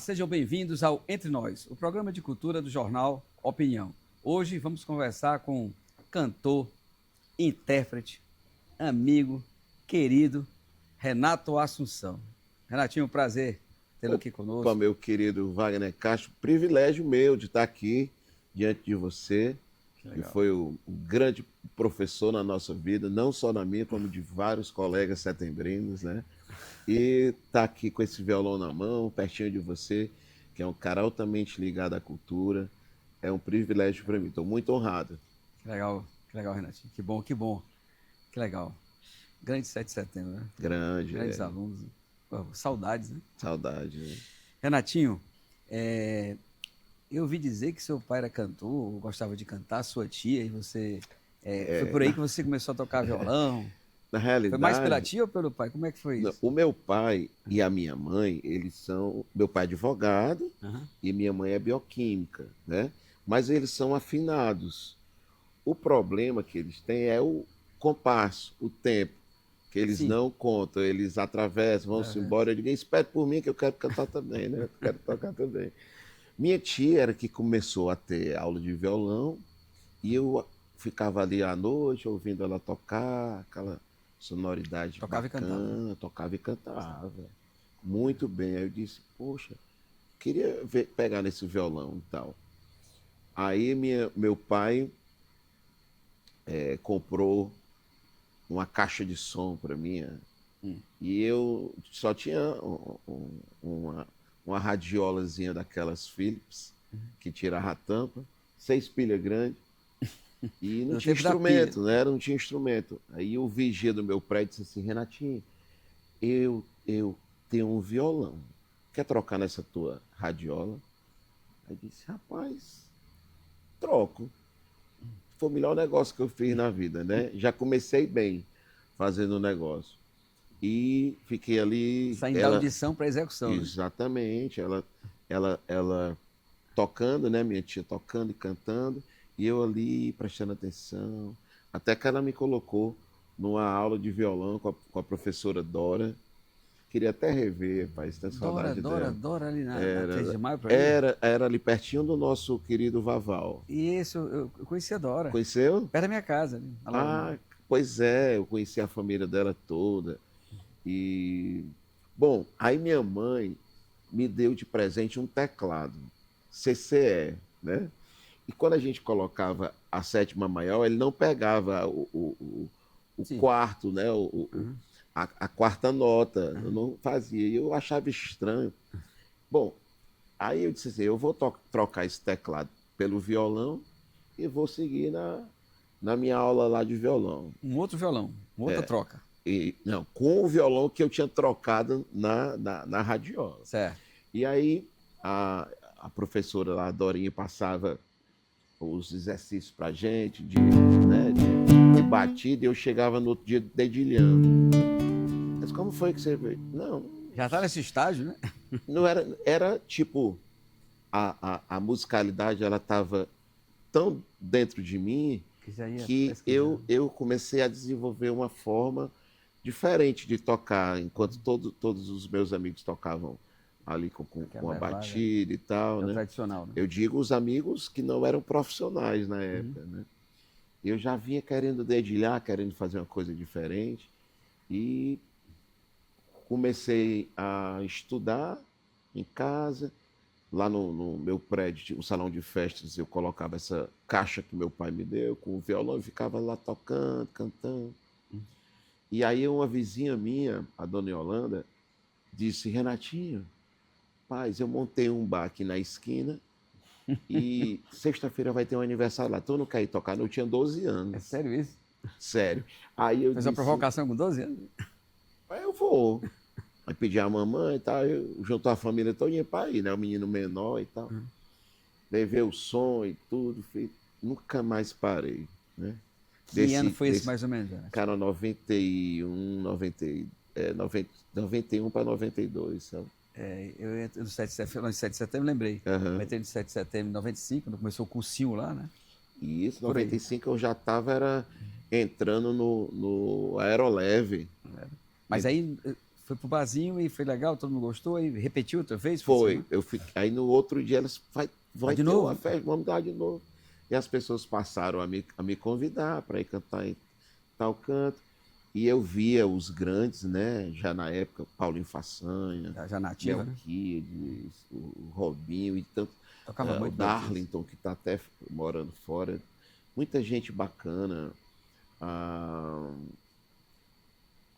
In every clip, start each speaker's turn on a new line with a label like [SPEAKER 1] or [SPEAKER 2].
[SPEAKER 1] sejam bem-vindos ao Entre Nós, o programa de cultura do jornal Opinião. Hoje vamos conversar com cantor, intérprete, amigo, querido Renato Assunção. Renatinho, prazer tê-lo aqui conosco.
[SPEAKER 2] Opa, meu querido Wagner Castro, privilégio meu de estar aqui diante de você, que foi o grande professor na nossa vida, não só na minha, como de vários colegas setembrinos, né? E estar aqui com esse violão na mão, pertinho de você, que é um cara altamente ligado à cultura, é um privilégio para mim. Estou muito honrado.
[SPEAKER 1] Que legal, Renatinho. Que bom, que legal. Grande 7 de setembro, né? Grandes alunos. Pô, saudades, né?
[SPEAKER 2] Saudade, né?
[SPEAKER 1] Renatinho, eu ouvi dizer que seu pai era cantor, gostava de cantar, sua tia, e você... foi por aí que você começou a tocar violão?
[SPEAKER 2] Na realidade...
[SPEAKER 1] Foi mais pela tia ou pelo pai? Como é que foi isso?
[SPEAKER 2] O meu pai e a minha mãe, eles são... Meu pai é advogado e minha mãe é bioquímica, né? Mas eles são afinados. O problema que eles têm é o compasso, o tempo, que eles não contam, eles atravessam, vão-se embora. Eu digo, espere por mim que eu quero cantar também, né? Eu quero tocar também. Minha tia era que começou a ter aula de violão e eu ficava ali à noite ouvindo ela tocar, aquela sonoridade bacana, tocava e cantava. Muito bem. Aí eu disse, poxa, queria pegar nesse violão e tal. Aí meu pai comprou uma caixa de som para mim e eu só tinha uma radiolazinha daquelas Philips que tirava a tampa, 6 pilhas grandes e não tinha instrumento, né? Não tinha instrumento. Aí o vigia do meu prédio disse assim, Renatinho, eu tenho um violão, quer trocar nessa tua radiola? Aí disse, rapaz, troco. Foi o melhor negócio que eu fiz na vida, né? Já comecei bem fazendo o negócio. E fiquei ali...
[SPEAKER 1] Saindo da audição para execução.
[SPEAKER 2] Exatamente. Né? Ela tocando, né? Minha tia tocando e cantando. E eu ali prestando atenção. Até que ela me colocou numa aula de violão com a professora Dora. Queria até rever, rapaz, tem saudade dela.
[SPEAKER 1] Dora ali na 3 de maio,
[SPEAKER 2] Era ali pertinho do nosso querido Vaval.
[SPEAKER 1] E isso, eu conheci a Dora.
[SPEAKER 2] Conheceu?
[SPEAKER 1] Perto da minha casa. Ali,
[SPEAKER 2] pois é, eu conheci a família dela toda. E, bom, aí minha mãe me deu de presente um teclado, CCE, né? E quando a gente colocava a sétima maior, ele não pegava o quarto, né? A quarta nota, eu não fazia, e eu achava estranho. Bom, aí eu disse assim, eu vou trocar esse teclado pelo violão e vou seguir na minha aula lá de violão.
[SPEAKER 1] Um outro violão, uma outra troca.
[SPEAKER 2] Não, com o violão que eu tinha trocado na radiola.
[SPEAKER 1] Certo.
[SPEAKER 2] E aí a professora lá, a Dorinha, passava os exercícios pra gente de batida, e eu chegava no outro dia dedilhando. Mas como foi que você veio? Não.
[SPEAKER 1] Já tá nesse estágio, né?
[SPEAKER 2] Não era tipo, a musicalidade, ela estava tão dentro de mim que eu comecei a desenvolver uma forma diferente de tocar, enquanto todos os meus amigos tocavam ali com a batida e tal, né?
[SPEAKER 1] Tradicional, né?
[SPEAKER 2] Eu digo os amigos que não eram profissionais na época, né? Eu já vinha querendo dedilhar, querendo fazer uma coisa diferente e comecei a estudar em casa. Lá no meu prédio, o salão de festas, eu colocava essa caixa que meu pai me deu com o violão e ficava lá tocando, cantando. E aí uma vizinha minha, a dona Yolanda, disse, Renatinho, paz, eu montei um bar aqui na esquina e sexta-feira vai ter um aniversário lá. Tu não quer ir tocar? Eu tinha 12 anos.
[SPEAKER 1] É sério isso?
[SPEAKER 2] Sério. Aí eu
[SPEAKER 1] Fez uma provocação com 12 anos?
[SPEAKER 2] Aí eu vou. Aí pedi a mamãe e tal, juntou a família toda para ir, né? O menino menor e tal. Levei o som e tudo, nunca mais parei, né?
[SPEAKER 1] Que ano foi esse mais ou menos?
[SPEAKER 2] Cara, 91 para 92, sabe?
[SPEAKER 1] Eu entro no 7 de setembro, lembrei. Eu entrei no 7 de setembro de 95, quando começou o cursinho lá, né?
[SPEAKER 2] E isso, 95 eu já estava entrando no Aeroleve.
[SPEAKER 1] Mas aí foi pro barzinho e foi legal, todo mundo gostou, e repetiu outra vez?
[SPEAKER 2] Foi. Aí no outro dia elas vai
[SPEAKER 1] de
[SPEAKER 2] ter
[SPEAKER 1] novo?
[SPEAKER 2] uma festa, vamos dar de novo. E as pessoas passaram a me convidar para ir cantar em tal canto. E eu via os grandes, né? Já na época, Paulinho Façanha,
[SPEAKER 1] Já nativa, né?
[SPEAKER 2] Melquiades, o Robinho e tanto.
[SPEAKER 1] Tocava
[SPEAKER 2] O
[SPEAKER 1] muito
[SPEAKER 2] Darlington, que está até morando fora. Muita gente bacana.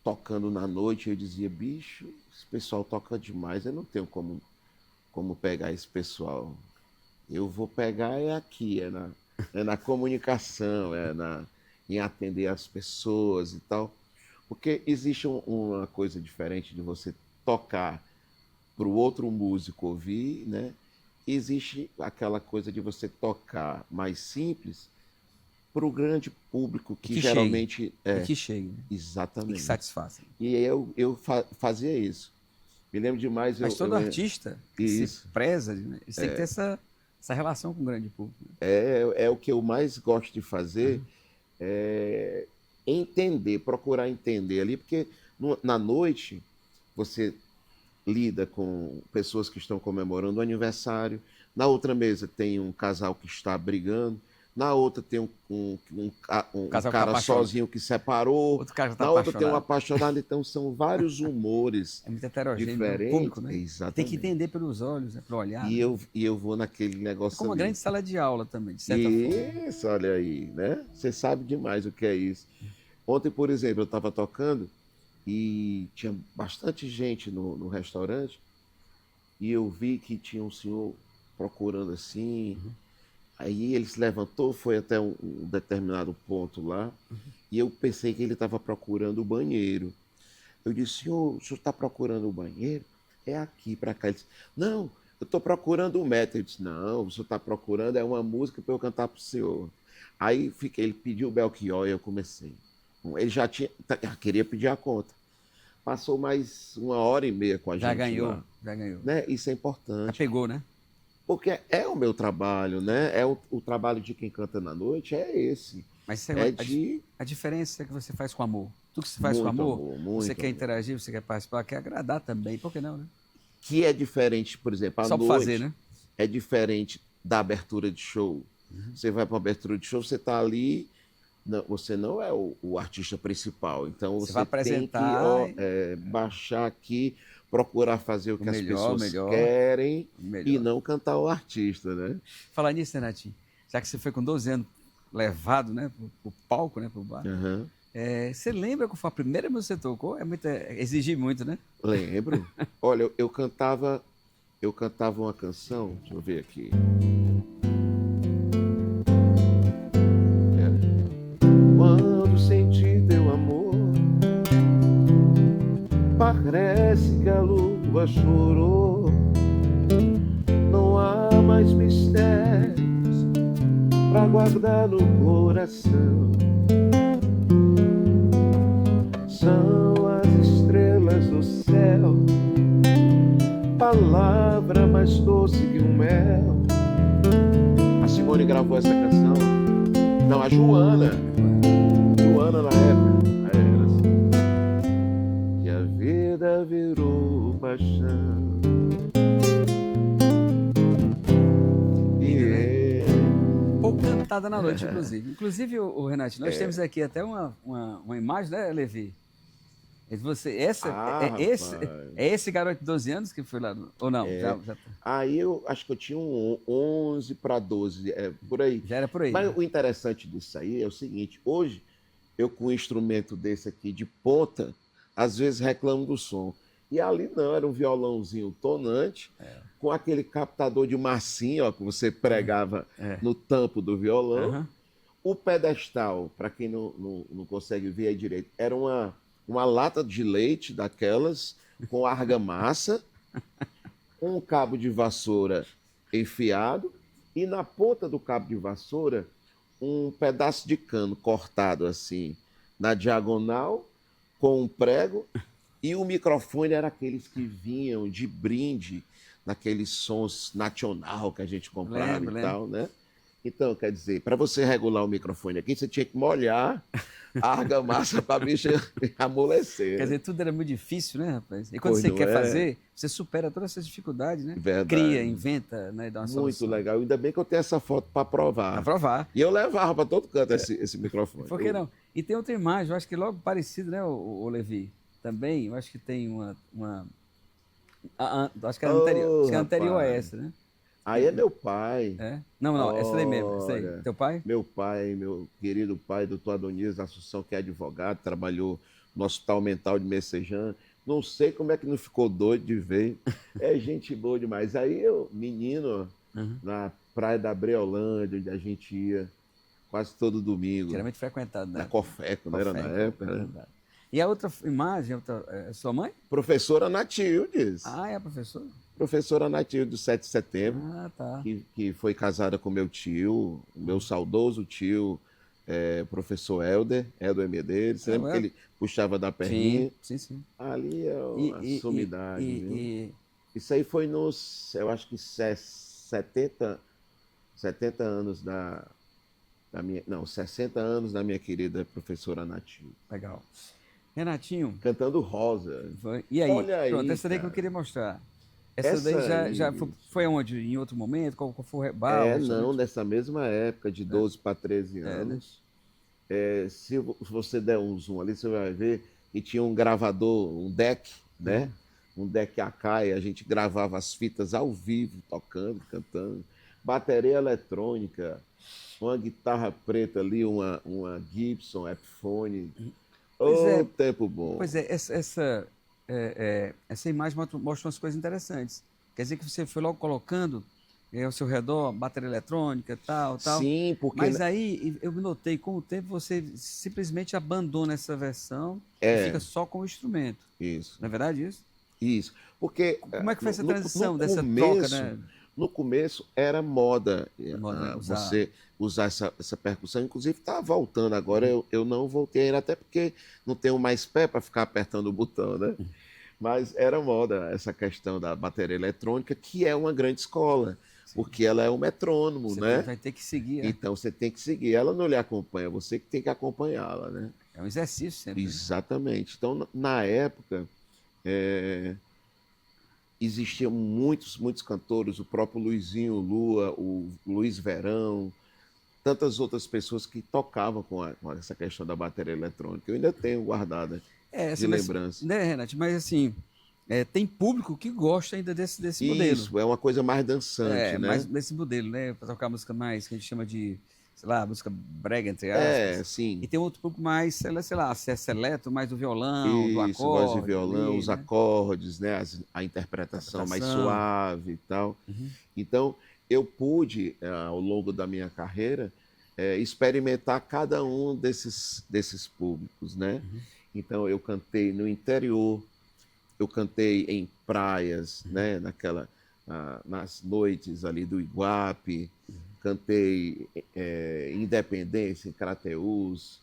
[SPEAKER 2] Tocando na noite, eu dizia, bicho, esse pessoal toca demais, eu não tenho como pegar esse pessoal. Eu vou pegar aqui, é na comunicação, em atender as pessoas e tal. Porque existe uma coisa diferente de você tocar para o outro músico ouvir, né? Existe aquela coisa de você tocar mais simples para o grande público que geralmente
[SPEAKER 1] chegue. Que chegue, né?
[SPEAKER 2] Exatamente.
[SPEAKER 1] E que satisfaça.
[SPEAKER 2] E eu fazia isso. Me lembro demais.
[SPEAKER 1] Mas todo artista que se preza, né? Ele tem que ter essa relação com o grande público.
[SPEAKER 2] É o que eu mais gosto de fazer, é entender, procurar entender ali, porque na noite você lida com pessoas que estão comemorando o aniversário, na outra mesa tem um casal que está brigando, na outra tem um cara sozinho que separou,
[SPEAKER 1] outro cara que tá
[SPEAKER 2] na outra tem um apaixonado, então são vários humores
[SPEAKER 1] muito heterogêneo,
[SPEAKER 2] diferentes.
[SPEAKER 1] Público, né?
[SPEAKER 2] Exatamente.
[SPEAKER 1] Tem que entender pelos olhos, né? Para olhar.
[SPEAKER 2] E eu vou naquele negócio
[SPEAKER 1] como uma grande sala de aula também, de certa forma.
[SPEAKER 2] Isso, olha aí, né? Você sabe demais o que é isso. Ontem, por exemplo, eu estava tocando e tinha bastante gente no restaurante e eu vi que tinha um senhor procurando assim. Aí ele se levantou, foi até um determinado ponto lá e eu pensei que ele estava procurando o banheiro. Eu disse, senhor, o senhor está procurando o banheiro? É aqui, para cá. Ele disse, não, eu estou procurando o método. Eu disse, não, o senhor está procurando é uma música para eu cantar para o senhor. Aí ele pediu o Belchior e eu comecei. Ele já queria pedir a conta. Passou mais 1h30 com a gente lá.
[SPEAKER 1] Já ganhou.
[SPEAKER 2] Né? Isso é importante.
[SPEAKER 1] Já pegou, né?
[SPEAKER 2] Porque é o meu trabalho, né? O trabalho de quem canta na noite é esse.
[SPEAKER 1] Mas a diferença é que você faz com amor. Tudo que você faz com amor, você quer interagir, você quer participar, quer agradar também, por que não, né?
[SPEAKER 2] Que é diferente, por exemplo,
[SPEAKER 1] só
[SPEAKER 2] noite
[SPEAKER 1] fazer, né?
[SPEAKER 2] É diferente da abertura de show. Você vai para uma abertura de show, você está ali, você não é o artista principal, então você
[SPEAKER 1] vai apresentar
[SPEAKER 2] tem que baixar aqui, procurar fazer o que as pessoas querem e não cantar o artista, né?
[SPEAKER 1] Falar nisso, Renatinho, já que você foi com 12 anos levado, né, pro palco, né, pro bar, você lembra qual foi a primeira música que você tocou? Exigir muito, né?
[SPEAKER 2] Lembro. Olha, eu cantava uma canção, deixa eu ver aqui. Quando senti teu amor, parece que a lua chorou. Não há mais mistérios pra guardar no coração. São as estrelas do céu, palavra mais doce que o mel. A Simone gravou essa canção. Não, a Joana na época. Era assim. Que a vida virou paixão.
[SPEAKER 1] Pouco cantada na noite, inclusive. Inclusive, o Renato, nós temos aqui até uma imagem, né, Levi? Esse garoto de 12 anos que foi lá, ou não? Já...
[SPEAKER 2] Aí eu acho que eu tinha 11 para 12, por aí.
[SPEAKER 1] Já era por aí.
[SPEAKER 2] Mas o interessante disso aí é o seguinte, hoje eu com um instrumento desse aqui de ponta, às vezes reclamo do som. E ali não, era um violãozinho tonante, com aquele captador de massinha, ó, que você pregava no tampo do violão. O pedestal, para quem não consegue ver aí direito, era uma lata de leite daquelas, com argamassa, um cabo de vassoura enfiado, e na ponta do cabo de vassoura, um pedaço de cano cortado assim, na diagonal, com um prego, e o microfone era aqueles que vinham de brinde, naqueles sons nacional que a gente comprava e tal, né? Então, quer dizer, para você regular o microfone aqui, você tinha que molhar a argamassa para a bicha amolecer.
[SPEAKER 1] Quer
[SPEAKER 2] Né?
[SPEAKER 1] dizer, tudo era muito difícil, né, rapaz? E quando
[SPEAKER 2] Pois
[SPEAKER 1] você
[SPEAKER 2] não
[SPEAKER 1] quer
[SPEAKER 2] é?
[SPEAKER 1] fazer, você supera todas essas dificuldades, né?
[SPEAKER 2] Verdade.
[SPEAKER 1] Cria, inventa, né? Dá uma
[SPEAKER 2] Muito
[SPEAKER 1] solução.
[SPEAKER 2] legal. Ainda bem que eu tenho essa foto para provar.
[SPEAKER 1] Para provar.
[SPEAKER 2] E eu levava para todo canto esse microfone.
[SPEAKER 1] Por que não? E tem outra imagem, eu acho que logo parecido, né, o Levi? Também, eu acho que tem acho que é anterior, acho que é anterior a essa, né?
[SPEAKER 2] Aí é meu pai.
[SPEAKER 1] É? Não, essa daí mesmo, essa aí. Teu pai?
[SPEAKER 2] Meu pai, meu querido pai, doutor Adonias Assunção, que é advogado, trabalhou no Hospital Mental de Messejana. Não sei como é que não ficou doido de ver. É gente boa demais. Aí eu, menino, na praia da Breolândia, onde a gente ia quase todo domingo.
[SPEAKER 1] Geralmente frequentado, né?
[SPEAKER 2] Na Cofeco, não era na época, né?
[SPEAKER 1] E a outra imagem, é sua mãe?
[SPEAKER 2] Professora Natildes.
[SPEAKER 1] Ah, é a professora?
[SPEAKER 2] Professora Natildes do 7 de setembro.
[SPEAKER 1] Ah, tá.
[SPEAKER 2] Que foi casada com meu tio, o meu saudoso tio, professor Helder Medeiros. Você lembra que ele puxava da perninha?
[SPEAKER 1] Sim.
[SPEAKER 2] Ali é uma sumidade, viu? Isso aí foi nos, eu acho que 70 anos da minha... Não, 60 anos da minha querida professora Natilde.
[SPEAKER 1] Legal. Renatinho.
[SPEAKER 2] Cantando Rosa.
[SPEAKER 1] E aí?
[SPEAKER 2] Olha aí,
[SPEAKER 1] pronto, essa daí que eu queria mostrar. Essa daí já foi onde? Em outro momento? Qual foi o rebalo?
[SPEAKER 2] Não, nessa mesma época, de 12 para 13 anos.
[SPEAKER 1] Né?
[SPEAKER 2] Se você der um zoom ali, você vai ver que tinha um gravador, um deck, né? Um deck Akai, a gente gravava as fitas ao vivo, tocando, cantando. Bateria eletrônica, uma guitarra preta ali, uma Gibson, Epiphone. Tempo bom.
[SPEAKER 1] Pois é, essa imagem mostra umas coisas interessantes. Quer dizer que você foi logo colocando ao seu redor bateria eletrônica, tal.
[SPEAKER 2] Sim, porque...
[SPEAKER 1] Mas aí eu notei, com o tempo, você simplesmente abandona essa versão e fica só com o instrumento.
[SPEAKER 2] Isso.
[SPEAKER 1] Não é verdade isso?
[SPEAKER 2] Isso. Porque...
[SPEAKER 1] Como é que foi essa transição dessa troca, né?
[SPEAKER 2] No começo era moda
[SPEAKER 1] usar.
[SPEAKER 2] Você usar essa percussão. Inclusive está voltando agora, eu não voltei ainda, até porque não tenho mais pé para ficar apertando o botão, né? Mas era moda essa questão da bateria eletrônica, que é uma grande escola, porque ela é um metrônomo, né?
[SPEAKER 1] Você vai ter que seguir.
[SPEAKER 2] Então você tem que seguir. Ela não lhe acompanha, você que tem que acompanhá-la, né?
[SPEAKER 1] É um exercício sempre.
[SPEAKER 2] Exatamente. Então, na época... Existiam muitos cantores, o próprio Luizinho Lua, o Luiz Verão, tantas outras pessoas que tocavam com essa questão da bateria eletrônica. Eu ainda tenho guardada de lembrança.
[SPEAKER 1] Né, Renato? Mas assim, tem público que gosta ainda desse modelo.
[SPEAKER 2] Isso, é uma coisa mais dançante, né?
[SPEAKER 1] Mais desse modelo, né? Para tocar música mais, que a gente chama de, sei lá, música brega, entre aspas.
[SPEAKER 2] Sim.
[SPEAKER 1] E tem outro público mais, sei lá, seleto, mais do violão, do acorde.
[SPEAKER 2] Voz de violão, os acordes, né? A interpretação mais suave e tal. Então, eu pude, ao longo da minha carreira, experimentar cada um desses públicos, né? Então, eu cantei no interior, eu cantei em praias, né? Nas noites ali do Iguape, cantei em Independência, em Crateús.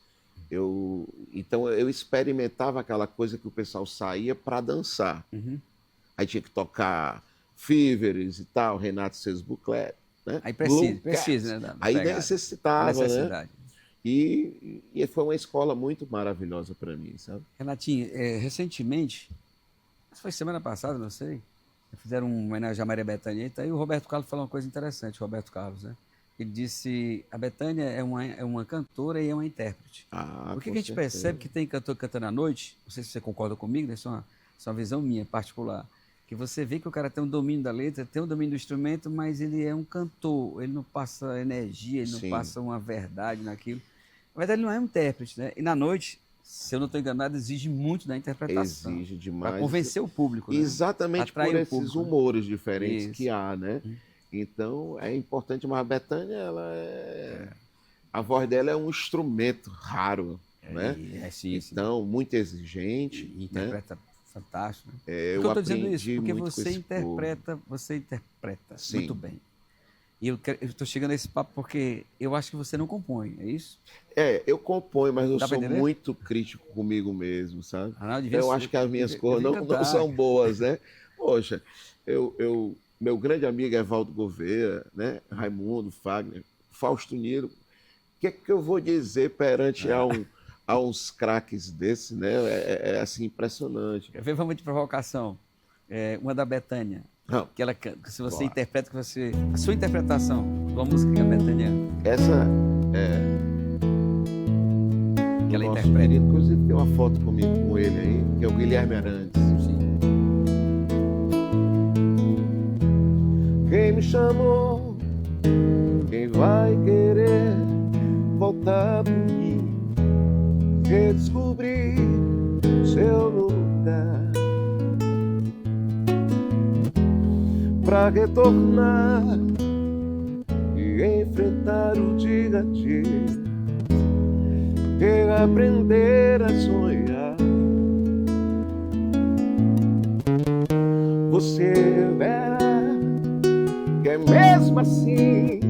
[SPEAKER 2] Então, eu experimentava aquela coisa que o pessoal saía para dançar. Aí tinha que tocar Fíveres e tal, Renato Sesbuclet, né?
[SPEAKER 1] Aí precisa, né?
[SPEAKER 2] Aí necessitava, né? E foi uma escola muito maravilhosa para mim, sabe?
[SPEAKER 1] Renatinho, recentemente, foi semana passada, não sei, fizeram uma homenagem à Maria Bethânia, e aí o Roberto Carlos falou uma coisa interessante, Roberto Carlos, né? Ele disse, a Bethânia é uma cantora e é uma intérprete. O que a gente percebe que tem cantor cantando à noite, não sei se você concorda comigo, né? Isso é uma visão minha particular, que você vê que o cara tem um domínio da letra, tem um domínio do instrumento, mas ele é um cantor, ele não passa energia, ele não passa uma verdade naquilo. Na verdade, ele não é um intérprete, né? E na noite, se eu não estou enganado, exige muito da interpretação.
[SPEAKER 2] Exige demais.
[SPEAKER 1] Para convencer o público, né?
[SPEAKER 2] Exatamente. Atrair por esses
[SPEAKER 1] público,
[SPEAKER 2] humores diferentes que há, né? Então, é importante, mas a Bethânia, a voz dela é um instrumento raro, né? Então, muito exigente.
[SPEAKER 1] E interpreta fantástico. Né?
[SPEAKER 2] Por que
[SPEAKER 1] eu estou dizendo isso? Porque você interpreta
[SPEAKER 2] Sim.
[SPEAKER 1] muito bem. E eu estou chegando a esse papo porque eu acho que você não compõe, é isso?
[SPEAKER 2] Eu componho, mas eu sou muito crítico comigo mesmo, sabe? Eu acho que as minhas coisas não são boas, né? Poxa, meu grande amigo Evaldo Gouveia, né? Raimundo, Fausto Nilo, o que eu vou dizer perante a uns craques desse, né? É assim, impressionante.
[SPEAKER 1] Vamos de provocação. Uma da Bethânia.
[SPEAKER 2] Não.
[SPEAKER 1] Que ela canta, se você interpreta, a sua interpretação de uma música que a Bethânia...
[SPEAKER 2] Essa
[SPEAKER 1] que ela
[SPEAKER 2] nosso
[SPEAKER 1] interpreta.
[SPEAKER 2] Querido, inclusive tem uma foto comigo, com ele aí, que é o Guilherme Arantes.
[SPEAKER 1] Sim.
[SPEAKER 2] Quem me chamou, quem vai querer voltar por mim, redescobrir seu lugar, pra retornar e enfrentar o dia a dia, e aprender a sonhar. Você verá que é mesmo assim,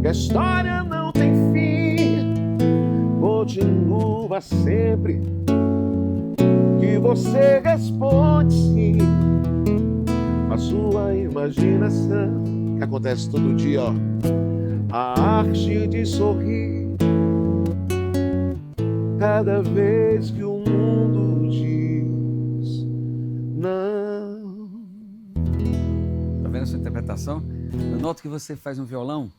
[SPEAKER 2] que a história não tem fim, continua sempre, que você responde sim a sua imaginação, que acontece todo dia, ó. A arte de sorrir cada vez que o mundo diz não.
[SPEAKER 1] Tá vendo a sua interpretação? Eu noto que você faz um violão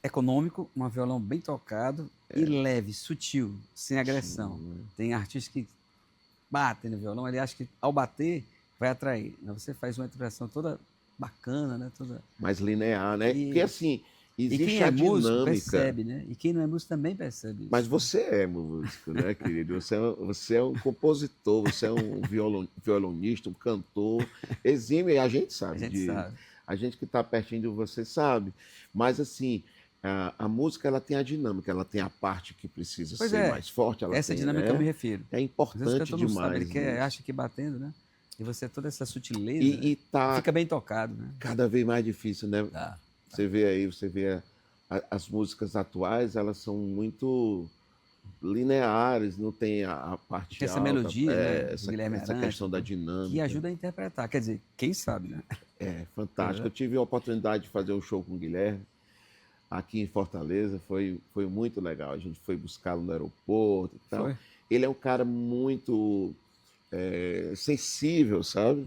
[SPEAKER 1] econômico, um violão bem tocado e leve, sutil, sem agressão. Sim. Tem artistas que batem no violão, ele acha que ao bater vai atrair. Você faz uma interpretação toda bacana, né? Toda...
[SPEAKER 2] mais linear, né? Porque assim, existe
[SPEAKER 1] quem
[SPEAKER 2] a
[SPEAKER 1] músico
[SPEAKER 2] dinâmica.
[SPEAKER 1] percebe, né? E quem não é músico também percebe isso.
[SPEAKER 2] Mas você é músico, né, querido? Você é um compositor, você é um violonista, um cantor exímio, e a gente sabe.
[SPEAKER 1] Sabe.
[SPEAKER 2] A gente que está pertinho de você sabe. Mas assim, a música ela tem a dinâmica, ela tem a parte que precisa ser mais forte.
[SPEAKER 1] Essa dinâmica eu me refiro.
[SPEAKER 2] É importante demais.
[SPEAKER 1] Sabe, ele acha que batendo, né? E você toda essa sutileza,
[SPEAKER 2] e tá
[SPEAKER 1] fica bem tocado, né?
[SPEAKER 2] Cada vez mais difícil, né? Você vê aí, as músicas atuais, elas são muito lineares, não tem a parte
[SPEAKER 1] tem essa
[SPEAKER 2] alta,
[SPEAKER 1] melodia, né?
[SPEAKER 2] essa questão da dinâmica.
[SPEAKER 1] Que ajuda a interpretar, quer dizer, quem sabe, né?
[SPEAKER 2] É fantástico. Eu tive a oportunidade de fazer um show com o Guilherme aqui em Fortaleza, foi muito legal. A gente foi buscá-lo no aeroporto e tal.
[SPEAKER 1] Foi?
[SPEAKER 2] Ele é um cara muito sensível, sabe?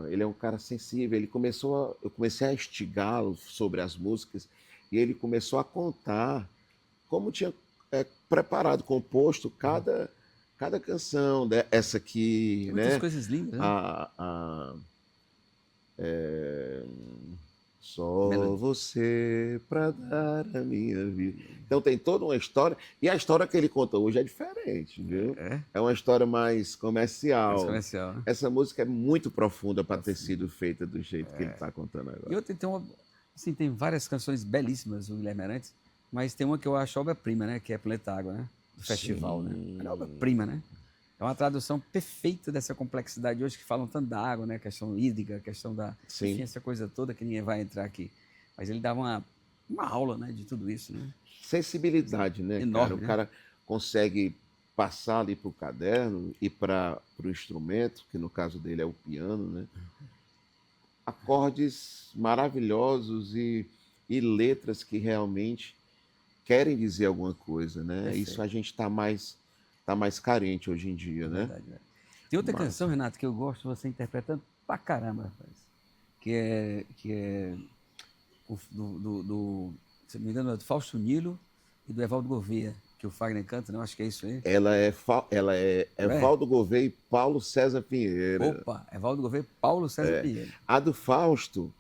[SPEAKER 2] Ele é um cara sensível. Eu comecei a instigá-lo sobre as músicas e ele começou a contar como tinha preparado, composto cada canção, né? Essa aqui,
[SPEAKER 1] muitas
[SPEAKER 2] né?
[SPEAKER 1] coisas lindas, né?
[SPEAKER 2] Só você pra dar a minha vida. Então tem toda uma história, e a história que ele conta hoje é diferente, viu? É uma história mais comercial.
[SPEAKER 1] Né?
[SPEAKER 2] Essa música é muito profunda para ter sido feita do jeito que ele está contando agora.
[SPEAKER 1] E outra, tem várias canções belíssimas do Guilherme Arantes, mas tem uma que eu acho obra-prima, né? Que é Planeta Água, né? Do festival, né? É obra-prima, né? É uma tradução perfeita dessa complexidade hoje que falam tanto da água, né? A questão hídrica, a questão da...
[SPEAKER 2] Sim.
[SPEAKER 1] Enfim, essa coisa toda que ninguém vai entrar aqui. Mas ele dava uma aula, né? De tudo isso, né?
[SPEAKER 2] Sensibilidade, né,
[SPEAKER 1] enorme,
[SPEAKER 2] cara? O cara consegue passar ali para o caderno e para o instrumento, que no caso dele é o piano, né? Acordes maravilhosos e letras que realmente querem dizer alguma coisa, né?
[SPEAKER 1] Perfeito.
[SPEAKER 2] Isso a gente está mais carente hoje em dia, né?
[SPEAKER 1] Verdade, né? Tem outra canção, Renato, que eu gosto você interpretando pra caramba, rapaz. Que é se não me engano, é do Fausto Nilo e do Evaldo Gouveia, que o Fagner canta, não? Acho que é isso aí.
[SPEAKER 2] Ela é Evaldo Gouveia e Paulo César Pinheiro.
[SPEAKER 1] Opa, Evaldo Gouveia e Paulo César Pinheiro.
[SPEAKER 2] A do Fausto,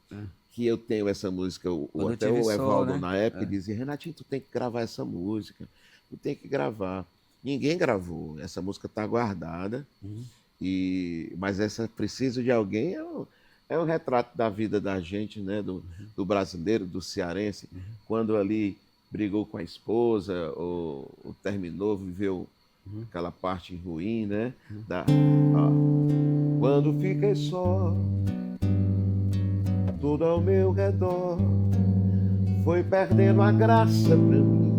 [SPEAKER 2] que eu tenho essa música, até o Evaldo, né? Na época, dizia, Renatinho, tu tem que gravar essa música, tu tem que gravar. Ninguém gravou, essa música está guardada, mas essa Preciso de Alguém é um retrato da vida da gente, né? Do brasileiro, do cearense, quando ali brigou com a esposa, ou terminou, viveu aquela parte ruim, né? Quando fiquei só, tudo ao meu redor foi perdendo a graça pra mim.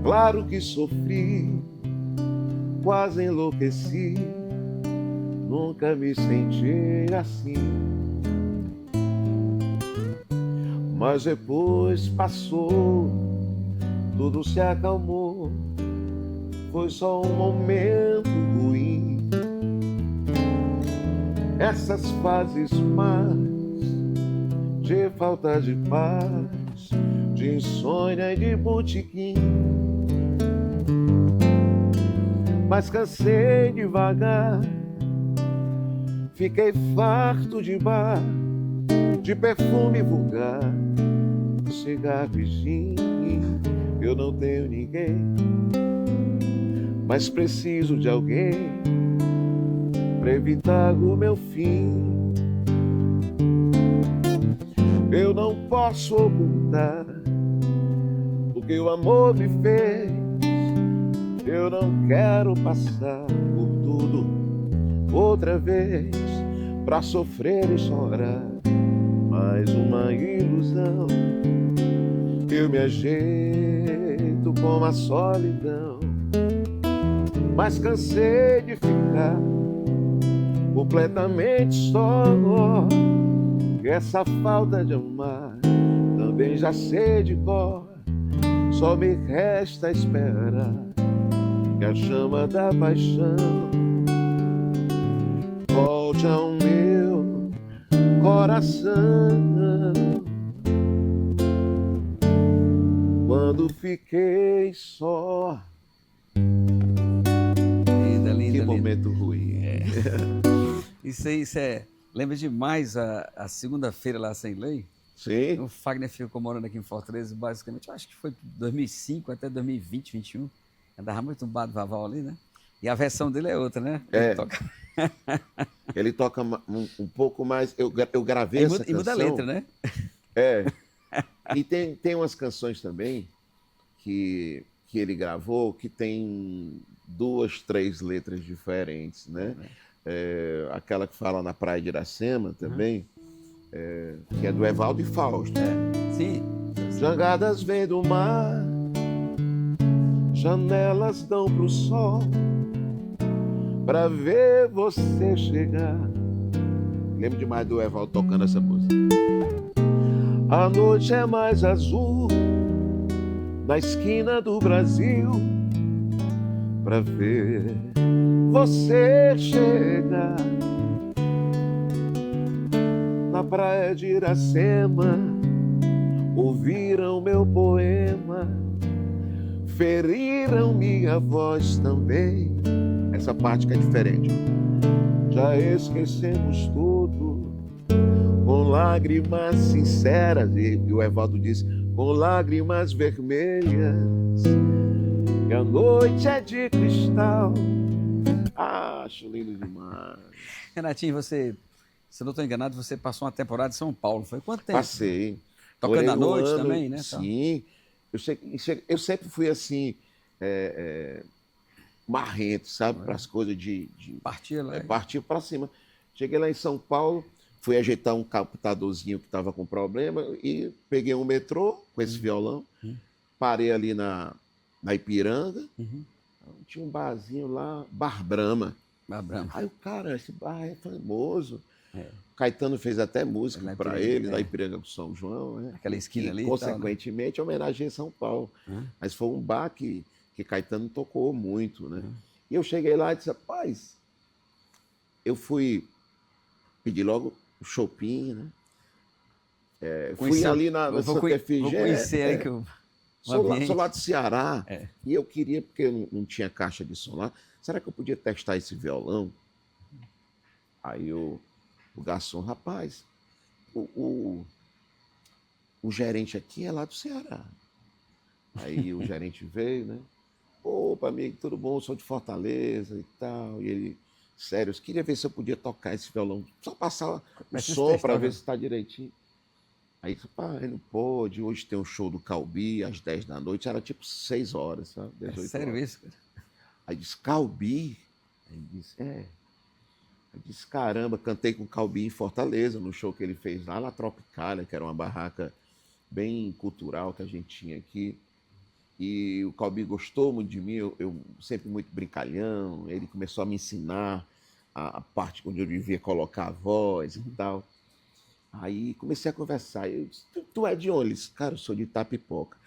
[SPEAKER 2] Claro que sofri, quase enlouqueci, nunca me senti assim. Mas depois passou, tudo se acalmou. Foi só um momento ruim. Essas fases más de falta de paz, de insônia e de botiquim. Mas cansei devagar, fiquei farto de bar, de perfume vulgar, cigarro e gin. Eu não tenho ninguém, mas preciso de alguém pra evitar o meu fim. Eu não posso ocultar o que o amor me fez. Eu não quero passar por tudo outra vez pra sofrer e chorar. Mais uma ilusão. Eu me ajeito com a solidão, mas cansei de ficar completamente só. Essa falta de amar também já sei de cor. Só me resta esperar que a chama da paixão volte ao meu coração. Quando fiquei só.
[SPEAKER 1] Linda, linda,
[SPEAKER 2] que momento
[SPEAKER 1] linda.
[SPEAKER 2] ruim.
[SPEAKER 1] Isso é... Lembra demais a segunda-feira lá sem lei?
[SPEAKER 2] Sim.
[SPEAKER 1] O Fagner ficou morando aqui em Fortaleza, basicamente, eu acho que foi 2005 até 2020, 2021. Andava muito um bado vaval ali, né? E a versão dele é outra, né?
[SPEAKER 2] Ele toca um pouco mais. Eu gravei essa canção.
[SPEAKER 1] E muda a letra, né?
[SPEAKER 2] E tem umas canções também que ele gravou que tem 2, 3 letras diferentes, né? Aquela que fala na Praia de Iracema também, que é do Evaldo e Fausto.
[SPEAKER 1] Sim.
[SPEAKER 2] Jangadas vêm do mar, janelas dão pro sol, pra ver você chegar. Lembro demais do Evaldo tocando essa música. A noite é mais azul na esquina do Brasil, pra ver você chegar. Na praia de Iracema ouviram meu poema, feriram minha voz também. Essa parte que é diferente. Já esquecemos tudo com lágrimas sinceras. E o Evaldo diz, com lágrimas vermelhas, que a noite é de cristal. Acho lindo demais.
[SPEAKER 1] Renatinho, você, se eu não estou enganado, você passou uma temporada em São Paulo. Foi quanto tempo?
[SPEAKER 2] Passei.
[SPEAKER 1] Tocando à noite também, né?
[SPEAKER 2] Sim. Eu sempre fui assim, marrento, sabe? Para as coisas de
[SPEAKER 1] partir lá.
[SPEAKER 2] Partir para cima. Cheguei lá em São Paulo, fui ajeitar um computadorzinho que estava com problema e peguei um metrô com esse violão, parei ali na Ipiranga, tinha um barzinho lá, Bar Brahma. Aí o cara, esse bar é famoso. Caetano fez até música para ele, na Ipiranga do São João. Né?
[SPEAKER 1] Aquela esquina ali.
[SPEAKER 2] Consequentemente,
[SPEAKER 1] tal, né?
[SPEAKER 2] homenageia São Paulo. Mas foi um bar que Caetano tocou muito. Né? E eu cheguei lá e disse, rapaz, eu fui pedir logo o choppinho, né? Fui ali na Santa Efigênia.
[SPEAKER 1] Vou conhecer aí que eu...
[SPEAKER 2] Sou lá do Ceará, e eu queria, porque eu não tinha caixa de som lá, será que eu podia testar esse violão? Aí o garçom, rapaz, o gerente aqui é lá do Ceará. Aí o gerente veio, né? Opa, amigo, tudo bom? Eu sou de Fortaleza e tal. E ele, sério, eu queria ver se eu podia tocar esse violão, só passar o som para ver se está direitinho. Aí, ele não pôde, hoje tem um show do Calbi às 10 da noite, era tipo 6 horas, sabe? 18
[SPEAKER 1] sério
[SPEAKER 2] horas.
[SPEAKER 1] isso, cara?
[SPEAKER 2] Aí disse, Calbi? Aí disse, Aí disse, caramba, cantei com o Calbi em Fortaleza, no show que ele fez lá na Tropicália, que era uma barraca bem cultural que a gente tinha aqui. E o Calbi gostou muito de mim, eu sempre muito brincalhão, ele começou a me ensinar a parte onde eu devia colocar a voz e tal. Aí comecei a conversar. Eu disse, tu é de onde? Ele disse, cara, eu sou de Itapipoca.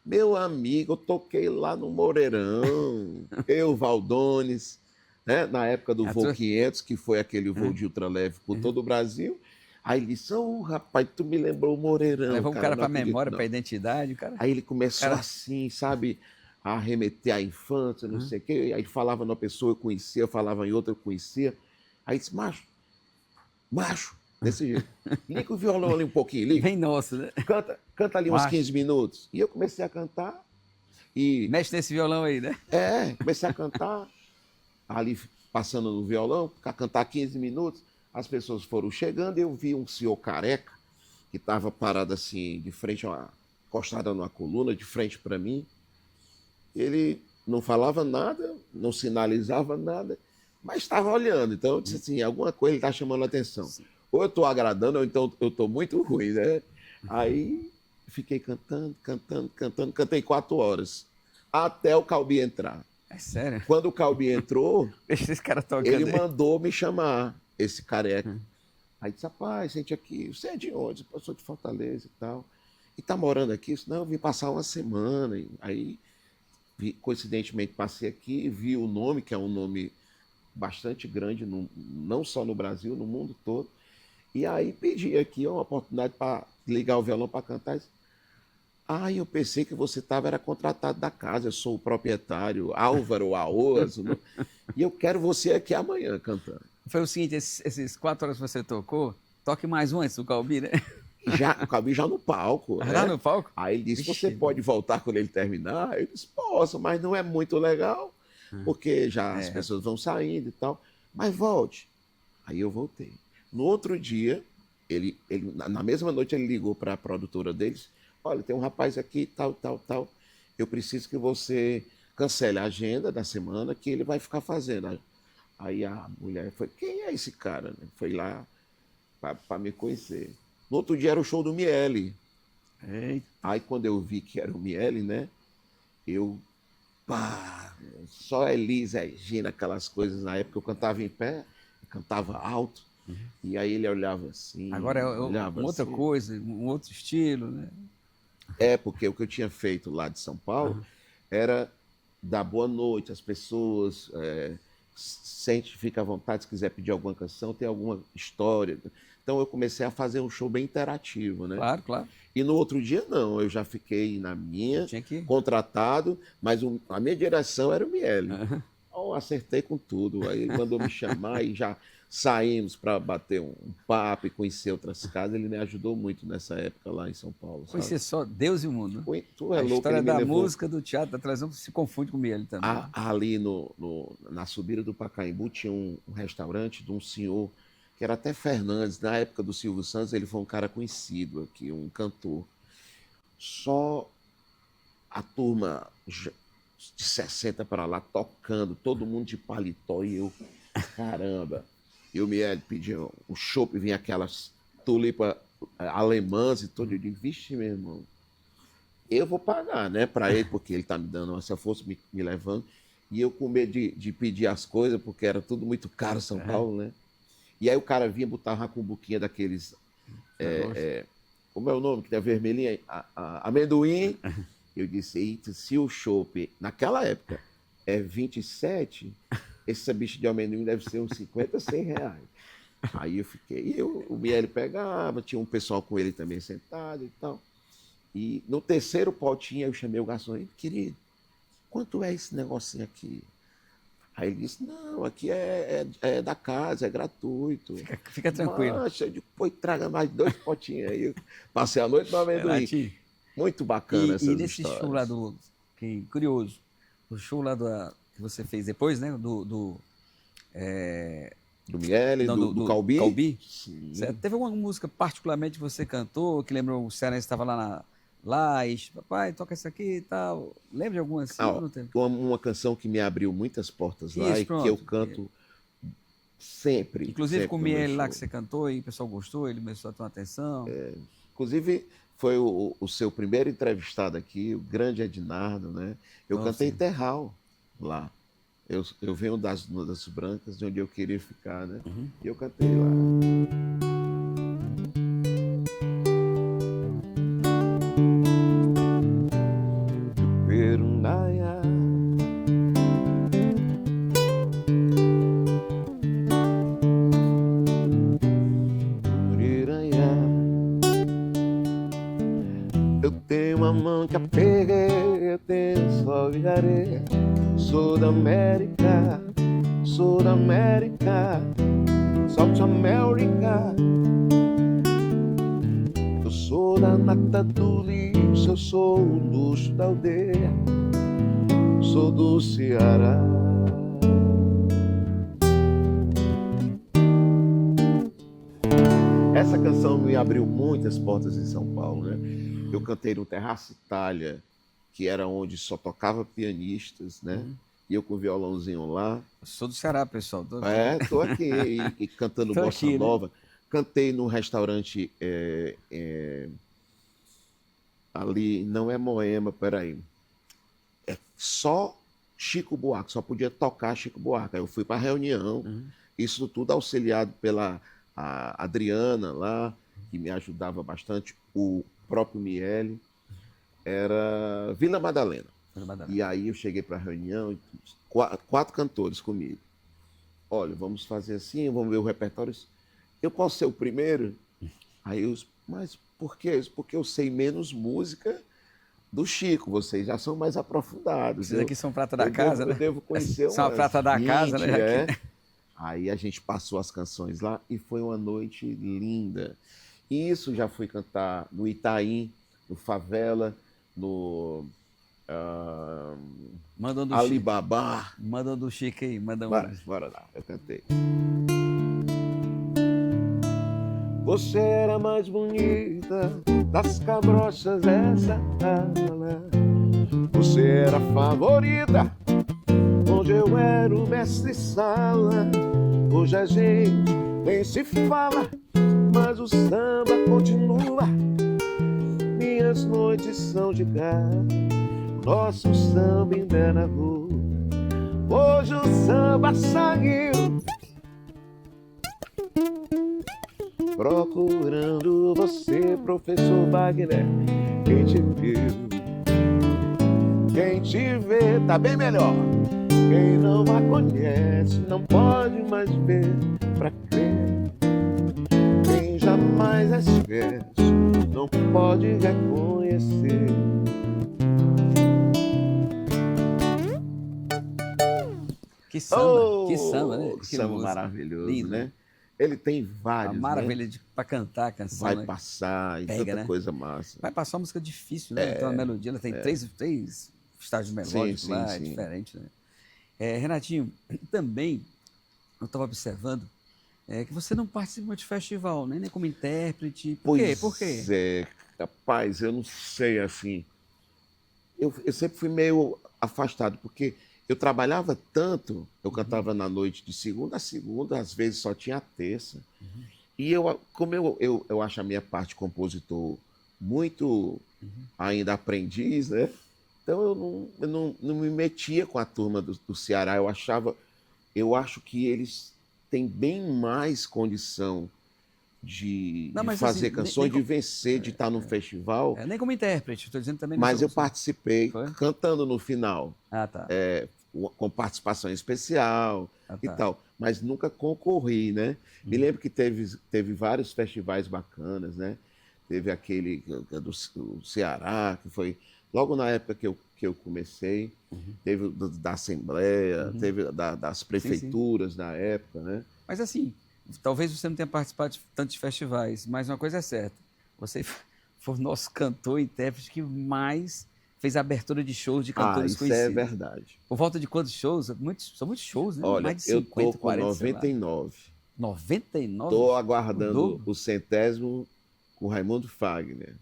[SPEAKER 2] Meu amigo, eu toquei lá no Moreirão, eu, Valdones, né? Na época do voo 500, que foi aquele voo de ultraleve por todo o Brasil. Aí ele disse, rapaz, tu me lembrou o Moreirão.
[SPEAKER 1] Levou o cara para a
[SPEAKER 2] acredito,
[SPEAKER 1] memória, para a identidade, cara.
[SPEAKER 2] Aí ele começou assim, sabe, a remeter à infância, não sei o quê. Aí falava numa pessoa, eu conhecia, falava em outra, eu conhecia. Aí disse, macho, desse jeito. Liga o violão ali um pouquinho, liga.
[SPEAKER 1] Bem nosso, né?
[SPEAKER 2] Canta ali uns 15 minutos. E eu comecei a cantar. E
[SPEAKER 1] mexe nesse violão aí, né?
[SPEAKER 2] Comecei a cantar, ali passando no violão, a cantar 15 minutos. As pessoas foram chegando e eu vi um senhor careca, que estava parado assim, de frente, encostado numa coluna, de frente para mim. Ele não falava nada, não sinalizava nada, mas estava olhando. Então eu disse assim, alguma coisa ele está chamando a atenção. Sim. Ou eu estou agradando, ou então eu estou muito ruim, né? Aí fiquei cantando, cantei 4 horas, até o Calbi entrar.
[SPEAKER 1] É sério?
[SPEAKER 2] Quando o Calbi entrou,
[SPEAKER 1] esse cara
[SPEAKER 2] ele mandou me chamar, esse careca. Aí disse, rapaz, sente aqui, você é de onde? Eu sou de Fortaleza e tal. E tá morando aqui? Eu disse, não, eu vim passar uma semana. Aí, coincidentemente, passei aqui e vi o nome, que é um nome bastante grande, não só no Brasil, no mundo todo. E aí pedi aqui uma oportunidade para ligar o violão para cantar. Eu pensei que você era contratado da casa, eu sou o proprietário, Álvaro Aoso, e eu quero você aqui amanhã cantando.
[SPEAKER 1] Foi o seguinte, esses 4 horas que você tocou, toque mais um antes do Calbi, né?
[SPEAKER 2] O Calbi já no palco.
[SPEAKER 1] Já no palco?
[SPEAKER 2] Aí ele disse, você pode voltar quando ele terminar? Eu disse, posso, mas não é muito legal, porque já as pessoas vão saindo e tal, mas volte. Aí eu voltei. No outro dia, na mesma noite ele ligou para a produtora deles, olha, tem um rapaz aqui, tal, eu preciso que você cancele a agenda da semana que ele vai ficar fazendo. Aí a mulher foi, quem é esse cara? Foi lá para me conhecer. No outro dia era o show do Miele. Aí quando eu vi que era o Miele, né, só Elis, Regina, aquelas coisas, na época eu cantava em pé, eu cantava alto, e aí ele olhava assim.
[SPEAKER 1] Agora é uma outra coisa, um outro estilo, né?
[SPEAKER 2] Porque o que eu tinha feito lá de São Paulo era dar boa noite às pessoas, fica à vontade se quiser pedir alguma canção, tem alguma história. Então eu comecei a fazer um show bem interativo, né?
[SPEAKER 1] Claro, claro.
[SPEAKER 2] E no outro dia não, eu já fiquei na minha, contratado, mas a minha direção era o Miele. Então, acertei com tudo, aí ele mandou me chamar e já saímos para bater um papo e conhecer outras casas. Ele me ajudou muito nessa época lá em São Paulo.
[SPEAKER 1] Conhecer só Deus e o mundo.
[SPEAKER 2] Tu é louco. A
[SPEAKER 1] história da música, do teatro, da televisão se confunde com ele também.
[SPEAKER 2] Ali na subida do Pacaembu tinha um restaurante de um senhor que era até Fernandes. Na época do Silvio Santos, ele foi um cara conhecido aqui, um cantor. Só a turma de 60 para lá tocando, todo mundo de paletó e eu, caramba. E o Miele pedia um chopp, vinha aquelas tulipas alemãs e tudo. Eu digo, vixe, meu irmão, eu vou pagar, né, para ele, porque ele tá me dando essa força, me levando. E eu com medo de pedir as coisas, porque era tudo muito caro São Paulo, né? E aí o cara vinha, botava com buquinha daqueles... como é o nome? Que tem a vermelhinha? Amendoim. Eu disse, eita, se o chopp, naquela época, é 27... esse bicho de amendoim deve ser uns 50, 100 reais. Aí eu fiquei, o Miele pegava, tinha um pessoal com ele também sentado e tal. E no terceiro potinho eu chamei o garçom e querido, quanto é esse negocinho aqui? Aí ele disse, não, aqui é da casa, é gratuito.
[SPEAKER 1] Fica tranquilo.
[SPEAKER 2] Nossa, eu digo, pô, traga mais 2 potinhos aí. Eu passei a noite no amendoim. Muito bacana essas histórias.
[SPEAKER 1] E nesse show lá que curioso, o show lá que você fez depois, né, do
[SPEAKER 2] Miele, do Calbi.
[SPEAKER 1] Teve alguma música particularmente que você cantou, que lembrou o Cearense estava lá e papai, toca essa aqui e tal. Lembra de alguma assim?
[SPEAKER 2] Uma canção que me abriu muitas portas lá e que eu canto sempre.
[SPEAKER 1] Inclusive
[SPEAKER 2] sempre
[SPEAKER 1] com o Miele lá que você cantou e o pessoal gostou, ele começou a ter uma atenção.
[SPEAKER 2] Inclusive, foi o seu primeiro entrevistado aqui, o grande Ednardo, né? Eu cantei Terral lá. Eu venho das Brancas, de onde eu queria ficar, né? E eu cantei lá. Tem uma mão que apeguei, tem sol e areia. Sou da América, South America. Eu sou da nata do lixo, eu sou o luxo da aldeia, sou do Ceará. Essa canção me abriu muitas portas em São Paulo, né? Eu cantei no Terraço Itália, que era onde só tocava pianistas, né? E eu com o violãozinho lá.
[SPEAKER 1] Eu sou do Ceará, pessoal.
[SPEAKER 2] Tô aqui e cantando bossa nova. Né? Cantei num restaurante ali, não é Moema, peraí. É só Chico Buarque, só podia tocar Chico Buarque. Aí eu fui para a reunião, isso tudo auxiliado pela Adriana lá, que me ajudava bastante, o próprio Miele, era Vila Madalena. E aí eu cheguei para a reunião, 4 cantores comigo. Olha, vamos fazer assim, vamos ver o repertório. Eu posso ser o primeiro? Aí eu, mas por quê? Porque eu sei menos música do Chico, vocês já são mais aprofundados.
[SPEAKER 1] Vocês aqui são prata da casa, né?
[SPEAKER 2] Eu devo conhecer
[SPEAKER 1] são a prata da casa, né?
[SPEAKER 2] Aí a gente passou as canções lá e foi uma noite linda. E isso já fui cantar no Itaim, no Favela, no Alibaba.
[SPEAKER 1] Manda do Chico aí, manda um.
[SPEAKER 2] Bora lá, eu cantei. Você era mais bonita das cabrochas dessa sala. Você era a favorita, onde eu era o mestre-sala. Hoje a gente nem se fala, mas o samba continua. Minhas noites são de casa, nosso samba ainda é na rua. Hoje o samba saiu procurando você, professor Wagner. Quem te viu, quem te vê, tá bem melhor. Quem não a conhece não pode mais ver pra crer. Quem jamais esquece não pode reconhecer.
[SPEAKER 1] Que samba, né?
[SPEAKER 2] Que samba música maravilhoso, lindo, né? Ele tem vários,
[SPEAKER 1] a maravilha para cantar a canção.
[SPEAKER 2] Vai passar, e tanta, né? Coisa massa.
[SPEAKER 1] Vai passar uma música difícil, né? Então a melodia, ela tem três estágios melódicos lá, é diferente, né? Renatinho, também eu estava observando que você não participa de festival, né? Nem como intérprete. Por quê?
[SPEAKER 2] Rapaz, eu não sei, assim. Eu sempre fui meio afastado, porque eu trabalhava tanto, eu cantava na noite de segunda a segunda, às vezes só tinha a terça. E como eu acho a minha parte compositor muito ainda aprendiz, né? Então eu não me metia com a turma do Ceará. Eu acho que eles têm bem mais condição de fazer assim, canções, de vencer, de estar num festival.
[SPEAKER 1] Nem como intérprete, estou dizendo também.
[SPEAKER 2] Mas eu participei cantando no final.
[SPEAKER 1] Tá.
[SPEAKER 2] Com participação especial e tal. Mas nunca concorri, né? Me lembro que teve vários festivais bacanas, né? Teve aquele do Ceará, que foi logo na época que eu comecei. Teve da Assembleia, teve das prefeituras na época, né?
[SPEAKER 1] Mas assim, talvez você não tenha participado de tantos festivais, mas uma coisa é certa, você foi o nosso cantor e intérprete que mais fez a abertura de shows de cantores conhecidos.
[SPEAKER 2] Isso é verdade.
[SPEAKER 1] Por volta de quantos shows? São muitos shows, né?
[SPEAKER 2] Olha,
[SPEAKER 1] mais de 50,
[SPEAKER 2] eu tô com
[SPEAKER 1] 40,
[SPEAKER 2] 99.
[SPEAKER 1] 99?
[SPEAKER 2] Estou aguardando o 100º com o Raimundo Fagner.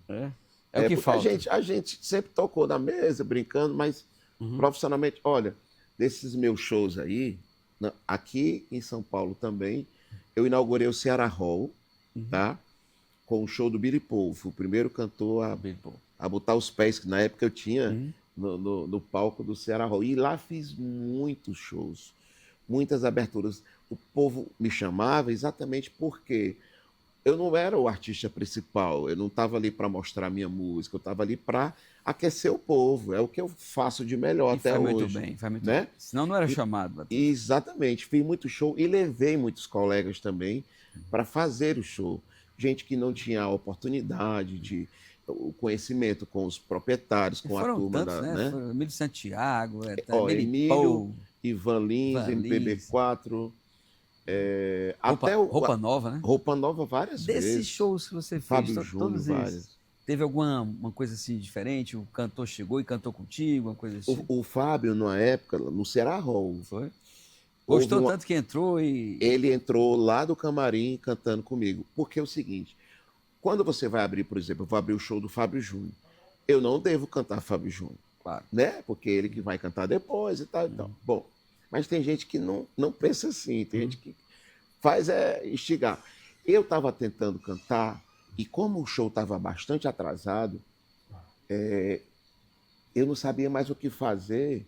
[SPEAKER 1] É o que falta.
[SPEAKER 2] A gente sempre tocou na mesa, brincando, mas profissionalmente, olha, desses meus shows aí, aqui em São Paulo também, eu inaugurei o Ceará Hall, tá? Com o show do Billy Paul. Fui o primeiro cantor a botar os pés, que na época eu tinha no palco do Ceará Hall. E lá fiz muitos shows, muitas aberturas. O povo me chamava exatamente porque eu não era o artista principal, eu não estava ali para mostrar minha música, eu estava ali para aquecer o povo. É o que eu faço de melhor até hoje.
[SPEAKER 1] Faz muito bem. Senão não era chamado.
[SPEAKER 2] Exatamente, fiz muito show e levei muitos colegas também para fazer o show. Gente que não tinha a oportunidade o conhecimento com os proprietários, com a turma
[SPEAKER 1] tantos,
[SPEAKER 2] da,
[SPEAKER 1] né? Emílio Santiago,
[SPEAKER 2] Emílio, Ivan Lins, MPB4,
[SPEAKER 1] Roupa Nova, né?
[SPEAKER 2] Roupa Nova várias vezes.
[SPEAKER 1] Desses shows que você fez,
[SPEAKER 2] Fábio Júnior,
[SPEAKER 1] todos esses, teve alguma uma coisa assim diferente? O cantor chegou e cantou contigo, uma coisa assim?
[SPEAKER 2] O Fábio, na época, no Ceará Hall.
[SPEAKER 1] Foi? Gostou tanto que entrou e...
[SPEAKER 2] Ele entrou lá do camarim cantando comigo. Porque é o seguinte, quando você vai abrir, por exemplo, eu vou abrir o show do Fábio Júnior, eu não devo cantar Fábio Júnior,
[SPEAKER 1] claro,
[SPEAKER 2] né? Porque ele que vai cantar depois e tal. Então. Bom, mas tem gente que não pensa assim, tem gente que faz instigar. Eu estava tentando cantar e como o show estava bastante atrasado, eu não sabia mais o que fazer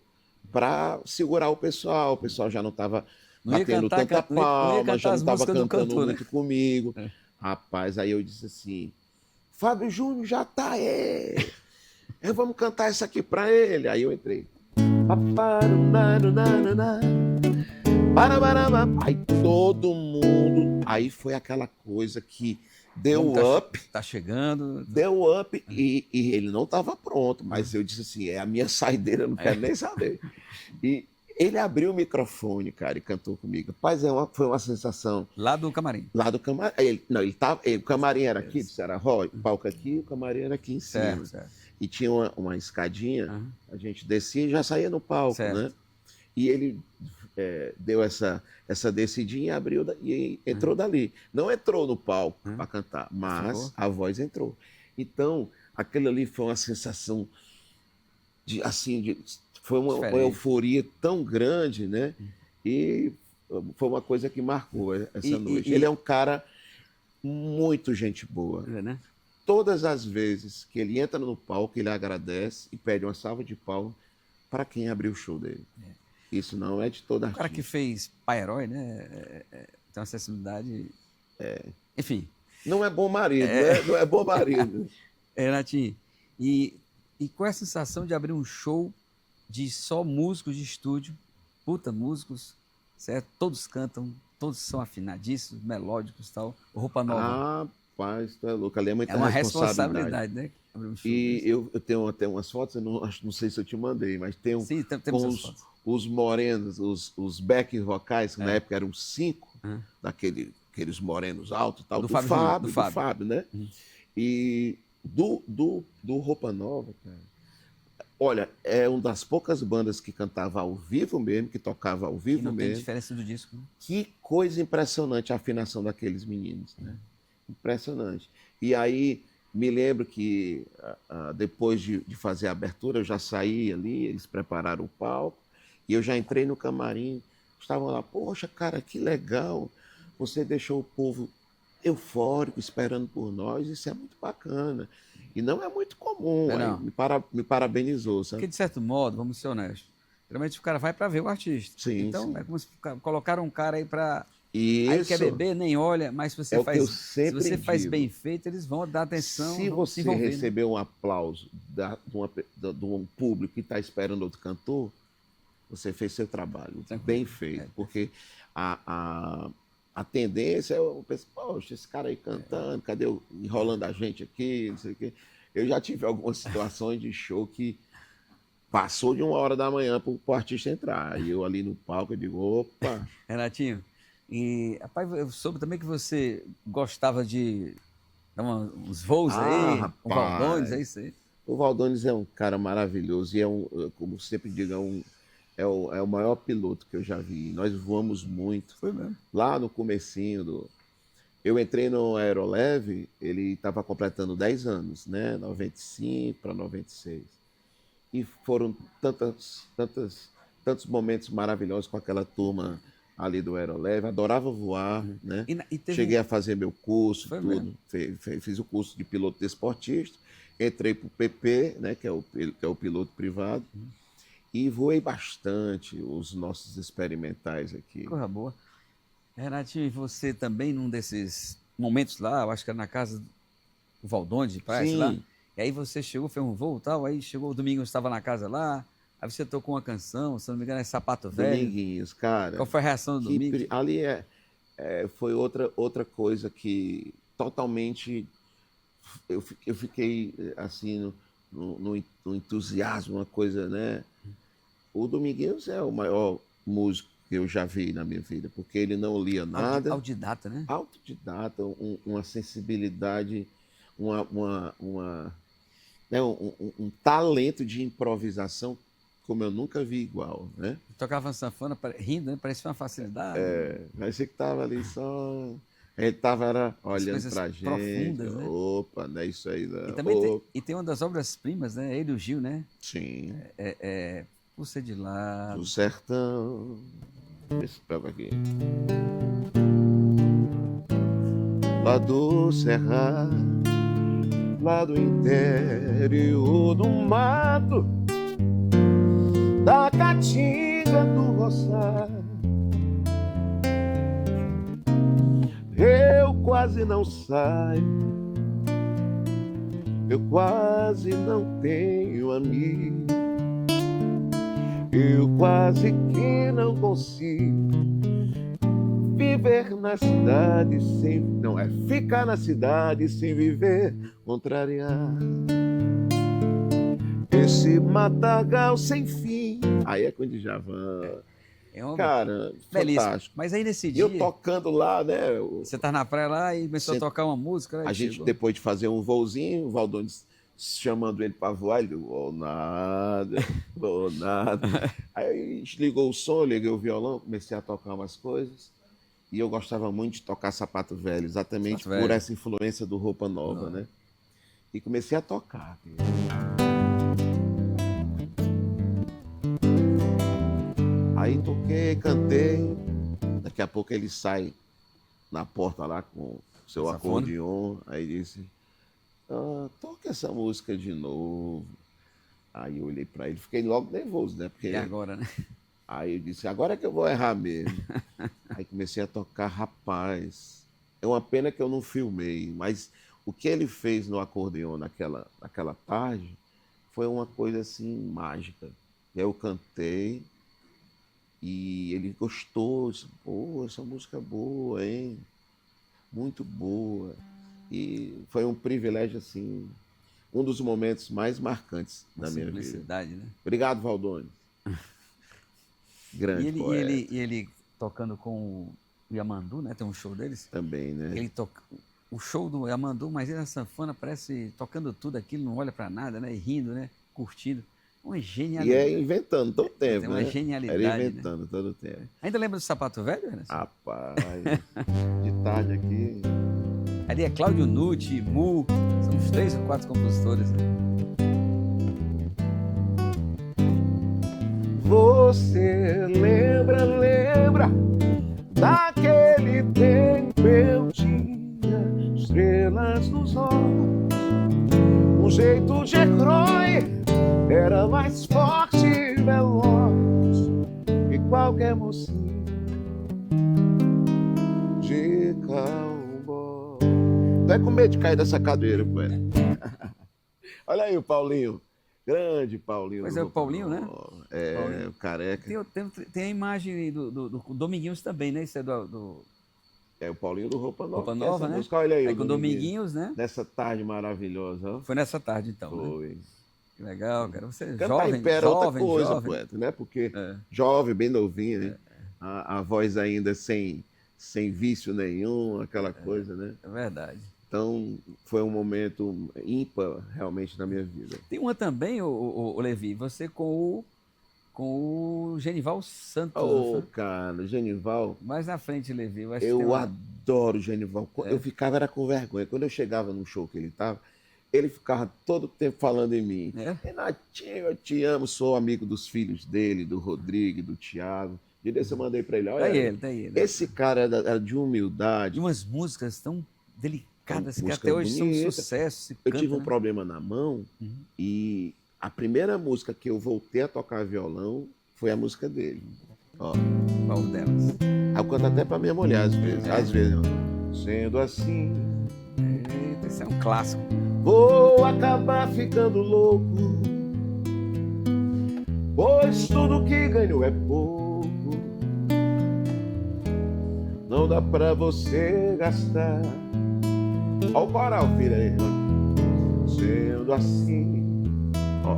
[SPEAKER 2] para segurar o pessoal já não estava batendo tanta palma, já não estava cantando muito comigo. Rapaz, aí eu disse assim, Fábio Júnior já tá aí, vamos cantar isso aqui para ele. Aí eu entrei. Aí todo mundo, aí foi aquela coisa que deu up.
[SPEAKER 1] Tá chegando.
[SPEAKER 2] Deu up e ele não estava pronto, mas eu disse assim, é a minha saideira, eu não quero nem saber. E ele abriu o microfone, cara, e cantou comigo. Rapaz, foi uma sensação.
[SPEAKER 1] Lá do camarim.
[SPEAKER 2] Lá do camarim. O camarim era aqui, era o palco aqui, o camarim era aqui em cima.
[SPEAKER 1] Certo.
[SPEAKER 2] E tinha uma escadinha, a gente descia e já saía no palco, né? E ele deu essa descidinha e abriu e entrou dali. Não entrou no palco para cantar, mas a voz entrou. Então, aquilo ali foi uma sensação foi uma euforia tão grande, né? E foi uma coisa que marcou essa noite. Ele é um cara muito gente boa.
[SPEAKER 1] Né?
[SPEAKER 2] Todas as vezes que ele entra no palco, ele agradece e pede uma salva de palmas para quem abriu o show dele. Isso não é de toda artista.
[SPEAKER 1] O cara que fez Pai Herói, né? Tem uma sensibilidade... Enfim.
[SPEAKER 2] Não é bom marido, né? Não é bom marido.
[SPEAKER 1] Renatinho, e qual é a sensação de abrir um show de só músicos de estúdio, músicos, certo? Todos cantam, todos são afinadíssimos, melódicos e tal. Roupa Nova.
[SPEAKER 2] Rapaz, tu é louco. Ali é muita
[SPEAKER 1] uma responsabilidade, né? Um
[SPEAKER 2] e eu tenho até umas fotos, eu não sei se eu te mandei, mas tem os morenos, os back vocais, que na época eram 5, aqueles morenos altos, tal, do Fábio, né? E do Roupa Nova, cara, olha, é uma das poucas bandas que cantava ao vivo mesmo, que tocava ao vivo mesmo.
[SPEAKER 1] Tem diferença do disco. Né?
[SPEAKER 2] Que coisa impressionante a afinação daqueles meninos, né? Impressionante. E aí, me lembro que depois de fazer a abertura, eu já saí ali, eles prepararam o palco, e eu já entrei no camarim, estavam lá, poxa, cara, que legal, você deixou o povo eufórico, esperando por nós, isso é muito bacana. E não é muito comum, me parabenizou, sabe?
[SPEAKER 1] Porque, de certo modo, vamos ser honestos, geralmente o cara vai para ver o artista.
[SPEAKER 2] Sim,
[SPEAKER 1] então, é como se colocaram um cara aí para...
[SPEAKER 2] Isso.
[SPEAKER 1] Aí quer beber, nem olha, mas se você faz
[SPEAKER 2] digo.
[SPEAKER 1] bem feito, eles vão dar atenção.
[SPEAKER 2] Se você receber um aplauso de um público que está esperando outro cantor, você fez seu trabalho bem feito. Porque a tendência é eu penso, poxa, esse cara aí cantando, cadê enrolando a gente aqui, não sei o quê. Eu já tive algumas situações de show que passou de 1h da manhã para o artista entrar. E eu ali no palco, eu digo, opa.
[SPEAKER 1] Renatinho, e, rapaz, eu soube também que você gostava de dar uns voos aí,
[SPEAKER 2] rapaz,
[SPEAKER 1] o Valdones, é isso aí?
[SPEAKER 2] O Valdones é um cara maravilhoso e como sempre digo, é o maior piloto que eu já vi. Nós voamos muito.
[SPEAKER 1] Foi mesmo.
[SPEAKER 2] Lá no comecinho eu entrei no Aeroleve, ele estava completando 10 anos, né? 95 para 96. E foram tantos momentos maravilhosos com aquela turma ali do Aeroleve, adorava voar, né? Cheguei a fazer meu curso, tudo. Fiz o curso de piloto desportista, entrei para o PP, né? Que é o piloto privado, e voei bastante os nossos experimentais aqui.
[SPEAKER 1] Coisa boa. Renatinho, e você também, num desses momentos lá, eu acho que era na casa do Valdones de Praia, lá, e aí você chegou, fez um voo e tal, aí chegou o domingo, você estava na casa lá, aí você tocou uma canção, se não me engano, é Sapato Velho.
[SPEAKER 2] Dominguinhos, cara.
[SPEAKER 1] Qual foi a reação do domingo?
[SPEAKER 2] Ali foi outra coisa que totalmente eu fiquei assim no entusiasmo, uma coisa, né? O Dominguinhos é o maior músico que eu já vi na minha vida, porque ele não lia nada.
[SPEAKER 1] Autodidata, né?
[SPEAKER 2] Autodidata, uma sensibilidade, né, um talento de improvisação como eu nunca vi igual, né?
[SPEAKER 1] Tocava sanfona rindo, né? Parecia uma facilidade.
[SPEAKER 2] Parecia que estava ali só... Ele estava olhando pra gente.
[SPEAKER 1] Profundas, né?
[SPEAKER 2] Opa, não é isso aí, não.
[SPEAKER 1] E também tem uma das obras-primas, né? Ele e o Gil, né?
[SPEAKER 2] Sim.
[SPEAKER 1] Por ser de lá.
[SPEAKER 2] Do sertão. Esse pega aqui. Lá do Cerrado, lá do interior do mato, da caatinga do roçado, eu quase não saio, eu quase não tenho amigo, eu quase que não consigo viver na cidade sem... Não, é ficar na cidade sem viver, contrariar esse matagal sem fim. Aí é com o Djavan. Cara,
[SPEAKER 1] belíssimo.
[SPEAKER 2] Fantástico.
[SPEAKER 1] Mas aí nesse dia...
[SPEAKER 2] eu tocando lá, né?
[SPEAKER 1] Você tá na praia lá e começou a tocar uma música, né?
[SPEAKER 2] A gente, depois de fazer um voozinho, o Valdones chamando ele para voar, ele deu, nada. Aí a gente ligou o som, liguei o violão, comecei a tocar umas coisas. E eu gostava muito de tocar Sapato Velho, exatamente por essa influência do Roupa Nova, né? E comecei a tocar. Aí toquei, cantei. Daqui a pouco ele sai na porta lá com o seu acordeon. Aí disse, toca essa música de novo. Aí eu olhei para ele, fiquei logo nervoso, né? Porque...
[SPEAKER 1] E agora, né?
[SPEAKER 2] Aí eu disse, agora é que eu vou errar mesmo. Aí comecei a tocar, rapaz. É uma pena que eu não filmei, mas o que ele fez no acordeon naquela tarde foi uma coisa assim mágica. Eu cantei e ele gostou, disse, pô, essa música é boa, hein? Muito boa. E foi um privilégio, assim, um dos momentos mais marcantes da minha vida.
[SPEAKER 1] Simplicidade, né?
[SPEAKER 2] Obrigado, Valdones. Grande poeta.
[SPEAKER 1] E ele tocando com o Yamandu, né? Tem um show deles.
[SPEAKER 2] Também, né?
[SPEAKER 1] Ele toca o show do Yamandu, mas ele na sanfona parece tocando tudo aquilo, não olha para nada, né? E rindo, né? Curtindo. Uma genialidade.
[SPEAKER 2] E é inventando todo o tempo,
[SPEAKER 1] Tem uma genialidade.
[SPEAKER 2] Era inventando, né? Todo o tempo.
[SPEAKER 1] Ainda lembra do Sapato Velho, Ernest?
[SPEAKER 2] Rapaz, de tarde aqui.
[SPEAKER 1] Ali é Cláudio Nucci, Mu, são uns 3 ou 4 compositores, né?
[SPEAKER 2] Você lembra daquele tempo eu tinha estrelas nos olhos, um jeito de herói, era mais forte e veloz que qualquer mocinho de cowboy. Não é com medo de cair dessa cadeira, poeta. Olha aí o Paulinho. Grande Paulinho.
[SPEAKER 1] Pois é, o Paulinho, né?
[SPEAKER 2] Paulinho. O careca.
[SPEAKER 1] Tem a imagem do Dominguinhos também, né? Isso é
[SPEAKER 2] É o Paulinho do Roupa Nova.
[SPEAKER 1] Roupa Nova, né?
[SPEAKER 2] Música, olha aí,
[SPEAKER 1] com o Dominguinhos, né?
[SPEAKER 2] Nessa tarde maravilhosa. Ó.
[SPEAKER 1] Foi nessa tarde, então.
[SPEAKER 2] Foi.
[SPEAKER 1] Né? Que legal, cara. Você
[SPEAKER 2] Cantar
[SPEAKER 1] jovem,
[SPEAKER 2] em pé era outra coisa,
[SPEAKER 1] jovem.
[SPEAKER 2] poeta, né? Porque jovem, bem novinho, né? A voz ainda sem vício nenhum, aquela coisa, né?
[SPEAKER 1] É verdade.
[SPEAKER 2] Então, foi um momento ímpar, realmente, na minha vida.
[SPEAKER 1] Tem uma também, o Levi, você com o Genival Santos.
[SPEAKER 2] Ô, cara, Genival...
[SPEAKER 1] Mais na frente, Levi.
[SPEAKER 2] Eu adoro o Genival. Eu ficava era com vergonha. Quando eu chegava num show que ele estava, ele ficava todo o tempo falando em mim. Renatinho, eu te amo, sou amigo dos filhos dele, do Rodrigo, do Thiago. De desse eu mandei para ele. Olha,
[SPEAKER 1] tá ele.
[SPEAKER 2] Esse cara era de humildade.
[SPEAKER 1] E umas músicas tão delicadas que até hoje são um sucesso.
[SPEAKER 2] Eu tive um problema na mão e a primeira música que eu voltei a tocar violão foi a música dele. Ó.
[SPEAKER 1] Qual delas?
[SPEAKER 2] Eu canto até pra minha mulher às vezes. Às vezes, ó. Sendo assim.
[SPEAKER 1] Esse é um clássico.
[SPEAKER 2] Vou acabar ficando louco, pois tudo que ganho é pouco. Não dá pra você gastar. Olha o coral, filho aí. sendo assim, ó,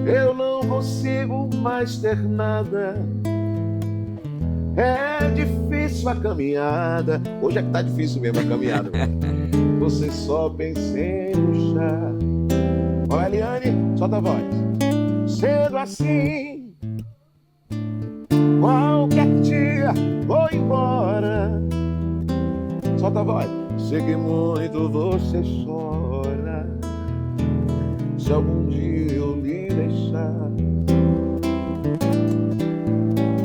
[SPEAKER 2] eu não consigo mais ter nada. É difícil a caminhada. Hoje é que tá difícil mesmo a caminhada. Você só pensa em luxar. Ó, Eliane, solta a voz. Sendo assim, qualquer dia vou embora. Solta a voz. Sei que muito você chora. Se algum dia eu lhe deixar.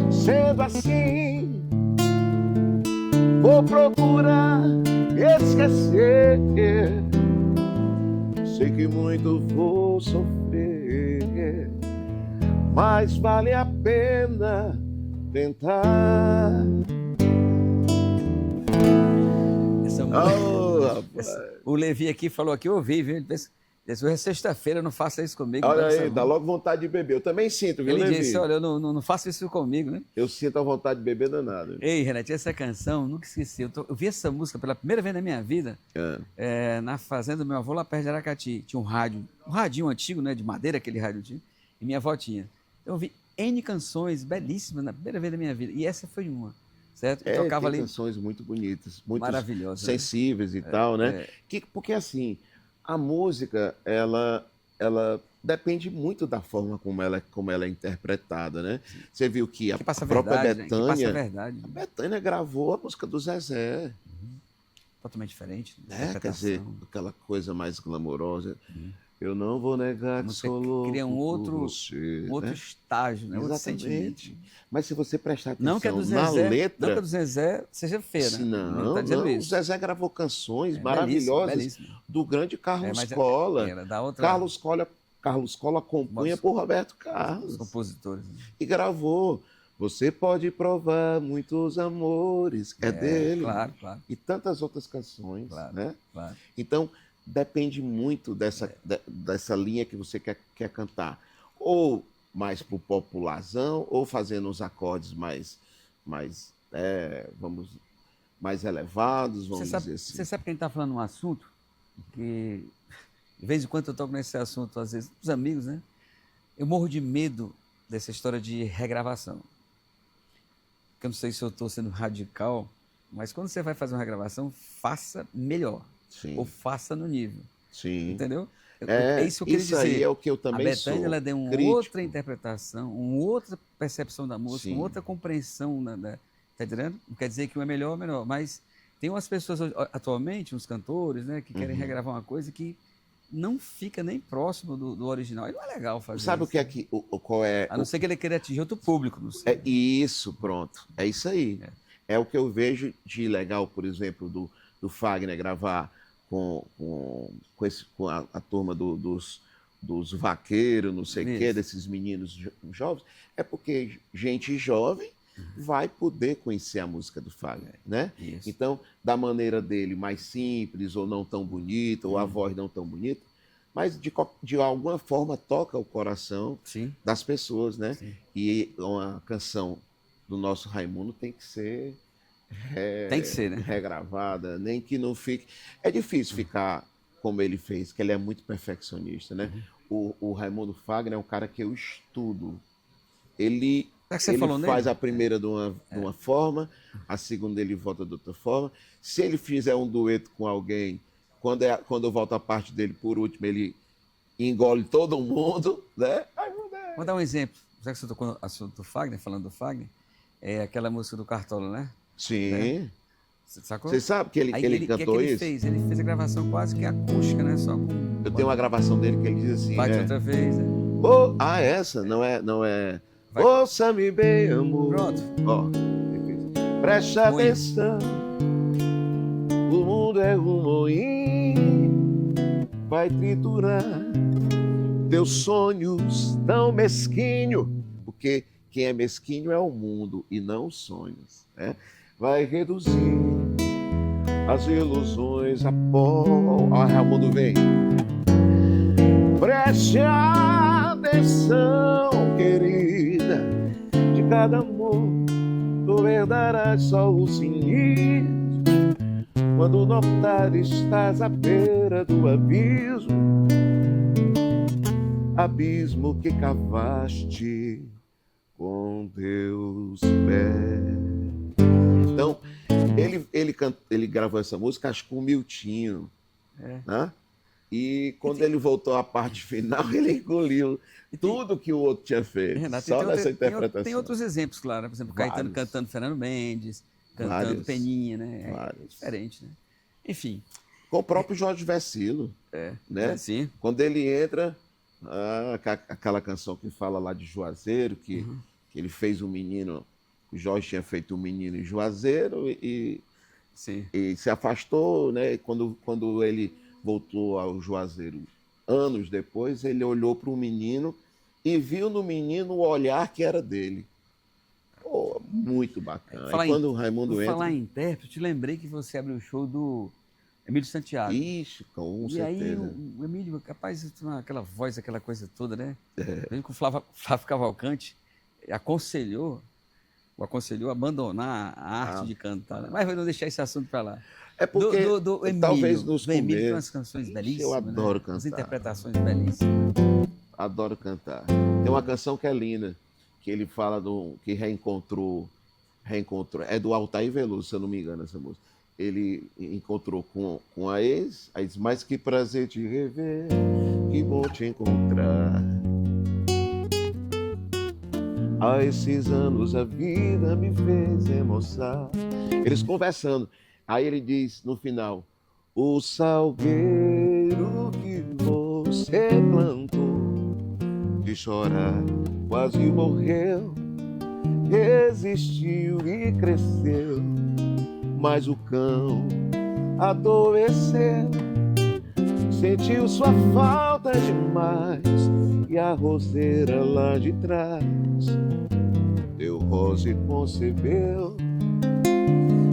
[SPEAKER 2] Sendo assim, vou procurar esquecer. Sei que muito vou sofrer, mas vale a pena tentar.
[SPEAKER 1] O Levi aqui falou aqui, eu ouvi, viu? Ele disse, hoje é sexta-feira, não faça isso comigo.
[SPEAKER 2] Olha aí, dá logo vontade de beber. Eu também sinto, viu,
[SPEAKER 1] Levi? Ele
[SPEAKER 2] Levi?
[SPEAKER 1] disse, olha, eu não faço isso comigo, né?
[SPEAKER 2] Eu sinto a vontade de beber danado.
[SPEAKER 1] Ei, Renatinho, essa canção, nunca esqueci. Eu vi essa música pela primeira vez na minha vida, na fazenda do meu avô, lá perto de Aracati. Tinha um radinho antigo, né, de madeira, aquele rádio tinha, e minha avó tinha. Eu ouvi N canções belíssimas na primeira vez da minha vida, e essa foi uma, certo? Eu tocava
[SPEAKER 2] tem
[SPEAKER 1] ali,
[SPEAKER 2] canções muito bonitas, muito
[SPEAKER 1] maravilhosas,
[SPEAKER 2] sensíveis, né? E tal, né? Porque assim, a música, ela depende muito da forma como ela é interpretada, né? Sim. Você viu que a própria Bethânia,
[SPEAKER 1] né?
[SPEAKER 2] A Bethânia gravou a música do Zezé.
[SPEAKER 1] Totalmente diferente.
[SPEAKER 2] Quer dizer, aquela coisa mais glamourosa. Eu não vou negar que sou louco.
[SPEAKER 1] Cria um outro
[SPEAKER 2] né?
[SPEAKER 1] estágio, né? Outro sentimento.
[SPEAKER 2] Mas se você prestar atenção
[SPEAKER 1] não que a do Zezé,
[SPEAKER 2] na letra...
[SPEAKER 1] Não que a do Zezé seja feia, né?
[SPEAKER 2] Não, tá dizendo isso. O Zezé gravou canções maravilhosas
[SPEAKER 1] belíssimo.
[SPEAKER 2] Do grande Carlos Colla. Carlos Colla compunha por Roberto Carlos.
[SPEAKER 1] Os compositores. Né?
[SPEAKER 2] E gravou. Você pode provar muitos amores. É dele.
[SPEAKER 1] Claro.
[SPEAKER 2] E tantas outras canções. Né?
[SPEAKER 1] Claro.
[SPEAKER 2] Então, depende muito dessa linha que você quer cantar. Ou mais pro popularzão, ou fazendo os acordes mais elevados, vamos dizer assim.
[SPEAKER 1] Você sabe que a gente está falando um assunto que, de vez em quando eu toco nesse assunto, às vezes, com os amigos, né? Eu morro de medo dessa história de regravação. Eu não sei se eu estou sendo radical, mas quando você vai fazer uma regravação, faça melhor.
[SPEAKER 2] Sim.
[SPEAKER 1] Ou faça no nível.
[SPEAKER 2] Sim.
[SPEAKER 1] Entendeu? É isso que eu queria dizer.
[SPEAKER 2] Aí é o que eu também
[SPEAKER 1] a Bethânia, ela deu uma
[SPEAKER 2] crítico.
[SPEAKER 1] outra interpretação, uma outra percepção da música,
[SPEAKER 2] Sim.
[SPEAKER 1] uma outra compreensão. Tá entendendo? Não quer dizer que um é melhor ou menor, mas tem umas pessoas atualmente, uns cantores, né, que querem regravar uma coisa que não fica nem próximo do original. E não é legal fazer
[SPEAKER 2] Sabe
[SPEAKER 1] isso.
[SPEAKER 2] o que é que... Qual é,
[SPEAKER 1] a não ser que ele queira atingir outro público. Não sei.
[SPEAKER 2] É isso, pronto. É isso aí. É o que eu vejo de legal, por exemplo, do Fagner gravar com a turma dos vaqueiros, não sei o quê, desses meninos jovens. É porque gente jovem vai poder conhecer a música do Fagner, né?
[SPEAKER 1] Isso.
[SPEAKER 2] Então, da maneira dele, mais simples, ou não tão bonita, ou a voz não tão bonita, mas de alguma forma toca o coração das pessoas, né? Sim. E uma canção do nosso Raimundo tem que ser né? Regravada, nem que não fique... É difícil ficar como ele fez, que ele é muito perfeccionista, né? O Raimundo Fagner é um cara que eu estudo. Ele faz a primeira de uma forma, a segunda ele volta de outra forma. Se ele fizer um dueto com alguém, quando eu volto a parte dele por último, ele engole todo mundo, né?
[SPEAKER 1] Vou dar um exemplo. Já que você tocou no assunto do Fagner, falando do Fagner, é aquela música do Cartola, né?
[SPEAKER 2] Sim.
[SPEAKER 1] Né? Você
[SPEAKER 2] sabe que ele cantou
[SPEAKER 1] que ele
[SPEAKER 2] isso?
[SPEAKER 1] Fez? Ele fez a gravação quase que acústica, né? Só com...
[SPEAKER 2] Eu tenho uma gravação dele que ele diz assim,
[SPEAKER 1] Bate outra vez, né?
[SPEAKER 2] essa não é... Ouça-me bem, amor.
[SPEAKER 1] Pronto.
[SPEAKER 2] Preste atenção. O mundo é um moinho, vai triturar teus sonhos tão mesquinho, porque quem é mesquinho é o mundo e não os sonhos, né? Vai reduzir as ilusões a pó. Raimundo vem. Preste atenção, querida, de cada amor tu herdarás só o sinistro. quando notar estás à beira do abismo, abismo que cavaste com teus pés. Então, ele gravou essa música, acho que com o Miltinho, né? E quando ele voltou à parte final, ele engoliu tudo que o outro tinha feito,
[SPEAKER 1] Renato,
[SPEAKER 2] só nessa interpretação.
[SPEAKER 1] Tem outros exemplos, claro, por exemplo, Caetano cantando Fernando Mendes, cantando Peninha, né? É diferente, né? Enfim.
[SPEAKER 2] Com o próprio Jorge Vecilo, né?
[SPEAKER 1] Sim.
[SPEAKER 2] Quando ele entra, aquela canção que fala lá de Juazeiro, que ele fez um menino, o Jorge tinha feito um menino em Juazeiro e se afastou, né? Quando ele voltou ao Juazeiro anos depois, ele olhou para o menino e viu no menino o olhar que era dele. Pô, muito bacana. Quando o Raimundo entra...
[SPEAKER 1] Falar em intérprete, lembrei que você abriu o show do Emílio Santiago.
[SPEAKER 2] Ixi, com certeza.
[SPEAKER 1] E aí o Emílio, capaz de ter aquela voz, aquela coisa toda, né? Mesmo com o Flávio Cavalcante aconselhou a abandonar a arte de cantar. Né? Mas vou deixar esse assunto para lá.
[SPEAKER 2] É porque
[SPEAKER 1] do Emílio,
[SPEAKER 2] talvez nos
[SPEAKER 1] do Emílio tem
[SPEAKER 2] começos...
[SPEAKER 1] umas canções belíssimas.
[SPEAKER 2] Eu adoro
[SPEAKER 1] né?
[SPEAKER 2] cantar.
[SPEAKER 1] As interpretações belíssimas.
[SPEAKER 2] Adoro cantar. Tem uma canção que é linda, que ele fala que reencontrou. É do Altair Veloso, se eu não me engano, essa música. Ele encontrou com a ex, aí diz, mas que prazer te rever, que bom te encontrar. Há esses anos a vida me fez emoção. Eles conversando. Aí ele diz no final, o salgueiro que você plantou, de chorar quase morreu, resistiu e cresceu, mas o cão adoeceu, sentiu sua falta demais, e a roseira lá de trás teu rosa concebeu,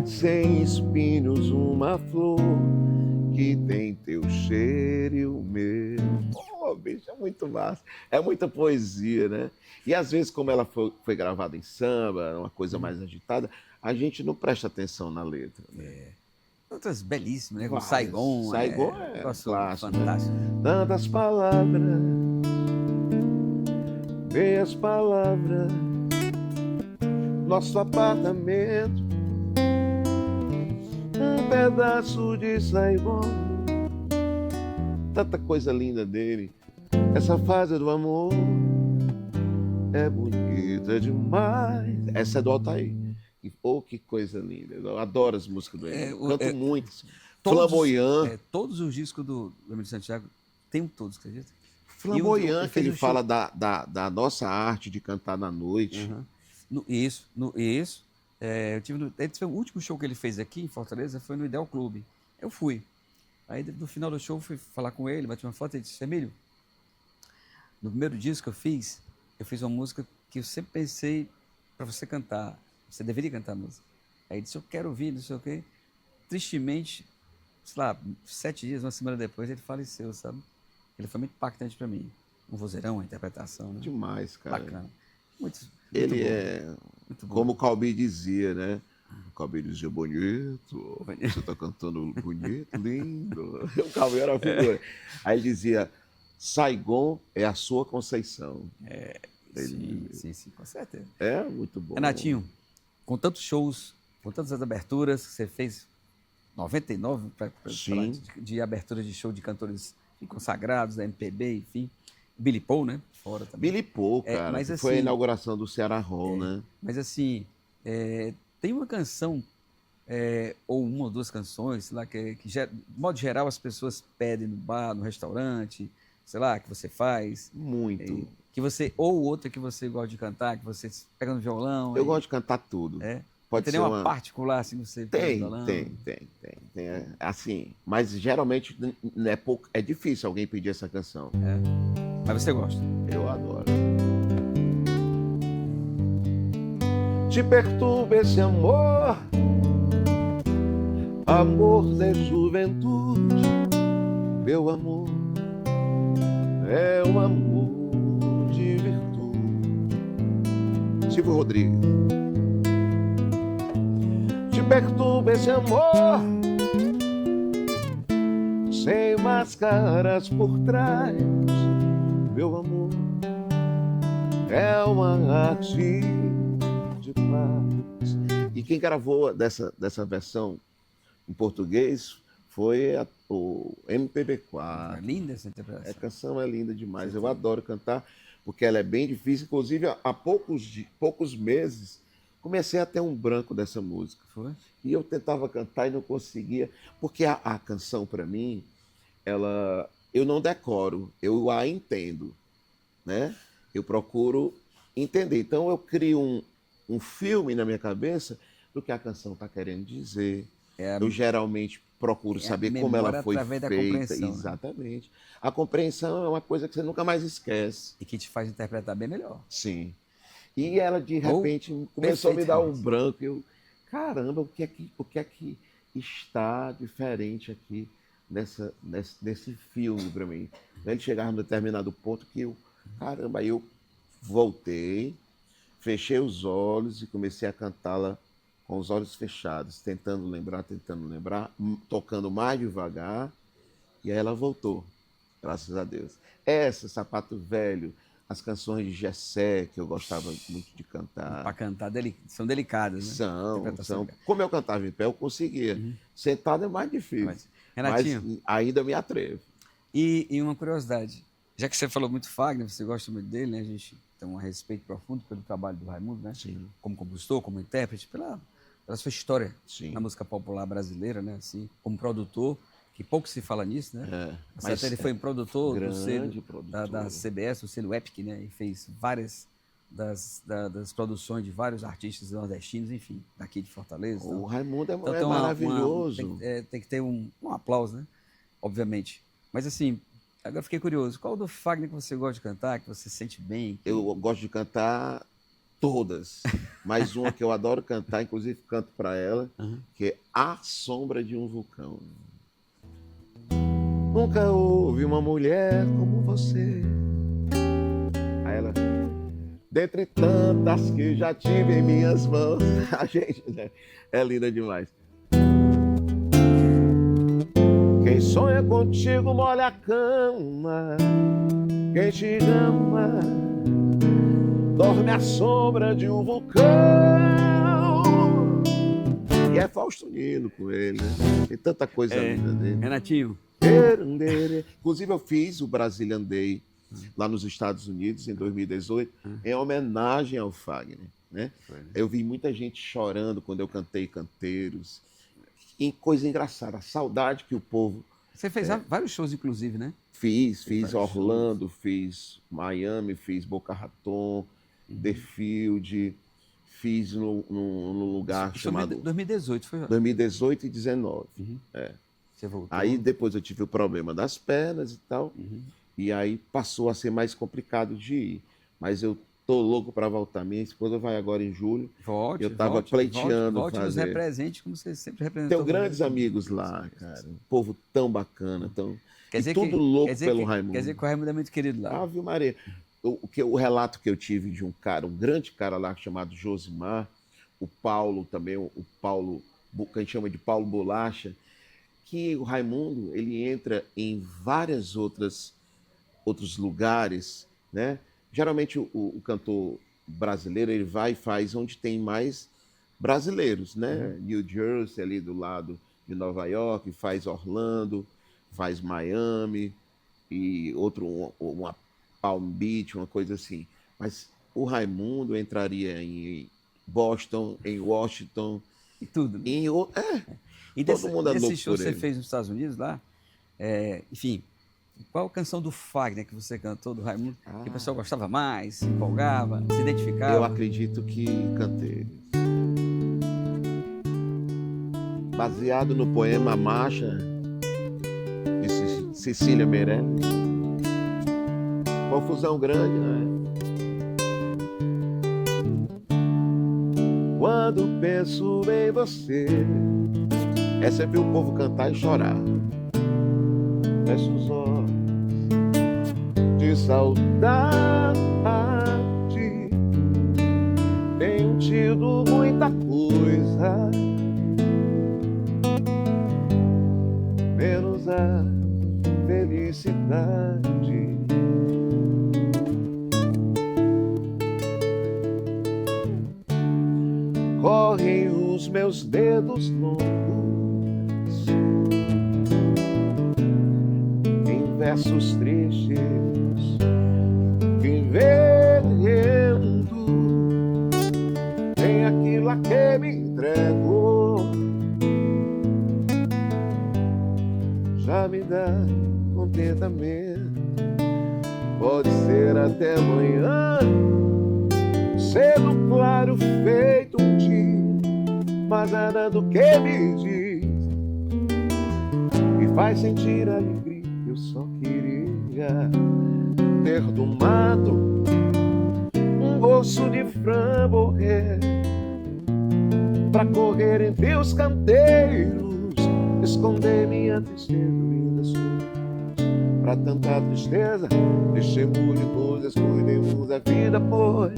[SPEAKER 2] sem espinhos uma flor que tem teu cheiro e o meu. Oh, bicho, é muito massa. É muita poesia, né? E às vezes, como ela foi gravada em samba, uma coisa mais agitada, a gente não presta atenção na letra. Né?
[SPEAKER 1] Outras belíssimas, né? Como Saigon.
[SPEAKER 2] Saigon é clássico,
[SPEAKER 1] fantástico.
[SPEAKER 2] Né? Tantas palavras, meias palavras, nosso apartamento, um pedaço de Saigon, tanta coisa linda dele. Essa fase do amor é bonita demais. Essa é do Altair. Oh, que coisa linda. Eu adoro as músicas do Emílio. Canto muito. Flamboyant.
[SPEAKER 1] Todos os discos do Emílio Santiago, tem todos, acredita?
[SPEAKER 2] Flamboyant, que ele fala da nossa arte de cantar na noite.
[SPEAKER 1] Isso. O último show que ele fez aqui em Fortaleza foi no Ideal Clube. Eu fui. Aí no final do show fui falar com ele, bati uma foto e disse, Emílio, no primeiro disco que eu fiz uma música que eu sempre pensei para você cantar. Você deveria cantar a música. Aí ele disse, eu quero ouvir, não sei o quê. Tristemente, sei lá, 7 dias, uma semana depois, ele faleceu, sabe? Ele foi muito impactante para mim. Um vozeirão, a interpretação. Né?
[SPEAKER 2] Demais, cara.
[SPEAKER 1] Bacana. Muito
[SPEAKER 2] ele
[SPEAKER 1] bom.
[SPEAKER 2] É, como o Calbi dizia, né? O Calbi dizia, bonito, você tá cantando bonito, lindo. O Calbi era uma figura. Aí ele dizia, Saigon é a sua Conceição.
[SPEAKER 1] Sim, com certeza.
[SPEAKER 2] É muito bom.
[SPEAKER 1] Renatinho, com tantos shows, com tantas aberturas, você fez 99 de abertura de show de cantores consagrados, da MPB, enfim. Billy Paul, né? Fora também.
[SPEAKER 2] Billy Paul, cara,
[SPEAKER 1] mas,
[SPEAKER 2] que
[SPEAKER 1] assim,
[SPEAKER 2] foi a inauguração do Ceará Hall, né?
[SPEAKER 1] Mas assim, tem uma canção, ou uma ou duas canções, sei lá, que de modo geral as pessoas pedem no bar, no restaurante, sei lá, que você faz.
[SPEAKER 2] Muito.
[SPEAKER 1] Que você, ou outra que você gosta de cantar, que você pega no violão.
[SPEAKER 2] Eu gosto de cantar tudo.
[SPEAKER 1] Pode ser uma particular, assim, você pega no violão?
[SPEAKER 2] Tem. Assim, mas geralmente é difícil alguém pedir essa canção.
[SPEAKER 1] Mas você gosta?
[SPEAKER 2] Eu adoro. Te perturba esse amor, amor da juventude, meu amor é um amor de virtude. Silvio Rodrigues. Te perturba esse amor, máscaras por trás. Meu amor é uma arte de paz. E quem gravou dessa versão em português foi o MPB4.
[SPEAKER 1] É linda essa interpretação.
[SPEAKER 2] A canção é linda demais. Eu adoro cantar, porque ela é bem difícil. Inclusive, há poucos meses, comecei a ter um branco dessa música.
[SPEAKER 1] Foi?
[SPEAKER 2] E eu tentava cantar e não conseguia, porque a canção, para mim, eu não decoro, eu a entendo, né? Eu procuro entender. Então, eu crio um filme na minha cabeça do que a canção está querendo dizer. Eu geralmente procuro saber como ela foi feita. Exatamente. Né? A compreensão é uma coisa que você nunca mais esquece.
[SPEAKER 1] E que te faz interpretar bem melhor.
[SPEAKER 2] Sim. E ela, de repente, começou a me dar um branco. Eu, caramba, o que é que está diferente aqui nesse filme para mim? Ele chegava num determinado ponto que caramba, aí eu voltei, fechei os olhos e comecei a cantá-la com os olhos fechados, tentando lembrar, tocando mais devagar, e aí ela voltou, graças a Deus. Sapato Velho, as canções de Gessé, que eu gostava muito de cantar.
[SPEAKER 1] Para cantar, são delicadas, né?
[SPEAKER 2] São. Como eu cantava em pé, eu conseguia. Uhum. Sentado é mais difícil. Mas ainda me atrevo.
[SPEAKER 1] E uma curiosidade, já que você falou muito Fagner, você gosta muito dele, né? A gente tem um respeito profundo pelo trabalho do Raimundo, né?
[SPEAKER 2] Sim. Como
[SPEAKER 1] compositor, como intérprete, pela sua história.
[SPEAKER 2] Sim.
[SPEAKER 1] Na música popular brasileira, né? Assim, como produtor, que pouco se fala nisso, né? Mas ele foi um produtor do selo da CBS, do selo Epic, né? E fez várias das produções de vários artistas nordestinos, enfim, daqui de Fortaleza.
[SPEAKER 2] O Raimundo é maravilhoso.
[SPEAKER 1] Tem que ter um aplauso, né? Obviamente. Mas assim, agora fiquei curioso. Qual do Fagner que você gosta de cantar, que você sente bem?
[SPEAKER 2] Eu gosto de cantar todas. Mas uma que eu adoro cantar, inclusive canto para ela, que é A Sombra de um Vulcão. Nunca houve uma mulher como você. Aí ela, dentre tantas que já tive em minhas mãos. A gente, né? É linda demais. Quem sonha contigo molha a cama. Quem te ama dorme à sombra de um vulcão. E é Fausto Nino com ele, né? Tem tanta coisa linda dele.
[SPEAKER 1] Renatinho.
[SPEAKER 2] Inclusive eu fiz o Brazilian Day lá nos Estados Unidos em 2018 em homenagem ao Fagner, né? Eu vi muita gente chorando quando eu cantei Canteiros. E coisa engraçada, a saudade que o povo...
[SPEAKER 1] Você fez vários shows, inclusive, né?
[SPEAKER 2] Fiz Orlando, fiz Miami, fiz Boca Raton, The Field, fiz num lugar chamado...
[SPEAKER 1] 2018, foi?
[SPEAKER 2] 2018 e 2019,
[SPEAKER 1] Você voltou.
[SPEAKER 2] Aí depois eu tive o problema das pernas e tal, e aí passou a ser mais complicado de ir. Mas eu tô louco para voltar. Minha esposa vai agora em julho. Eu tava pleiteando
[SPEAKER 1] fazer. Nos represente como você sempre representou.
[SPEAKER 2] Tenho grandes amigos lá, cara. Um povo tão bacana, tudo louco pelo Raimundo.
[SPEAKER 1] Quer dizer que o Raimundo é muito querido lá.
[SPEAKER 2] Ave Maria. O relato que eu tive de um grande cara lá chamado Josimar, o Paulo também, o Paulo, que a gente chama de Paulo Bolacha, que o Raimundo, ele entra em vários outros lugares, né? Geralmente o cantor brasileiro, ele vai e faz onde tem mais brasileiros, né? New Jersey, ali do lado de Nova York, faz Orlando, faz Miami, e uma Palm Beach, uma coisa assim. Mas o Raimundo entraria em Boston, em Washington.
[SPEAKER 1] E tudo.
[SPEAKER 2] Né? E todo mundo é louco por ele.
[SPEAKER 1] Esse show que você fez nos Estados Unidos lá, enfim, qual canção do Fagner que você cantou, do Raimundo, que o pessoal gostava mais, se empolgava, se identificava?
[SPEAKER 2] Eu acredito que cantei. Baseado no poema Marcha, de Cecília Meirelles. Confusão grande, né? Quando penso em você, é sempre o povo cantar e chorar. Fecho os olhos de saudade. Tenho tido muita coisa, menos a felicidade. Correm os meus dedos longos em versos tristes, vivendo em aquilo a que me entrego. Já me dá contentamento, pode ser até amanhã, cedo, claro, feito um dia, mas nada do que me diz me faz sentir alegria. Eu só queria ter do mato um gosto de framboesa pra correr entre os canteiros, esconder minha tristeza e das suas. Pra tanta tristeza, deixemos de coisas, cuidemos da vida, pois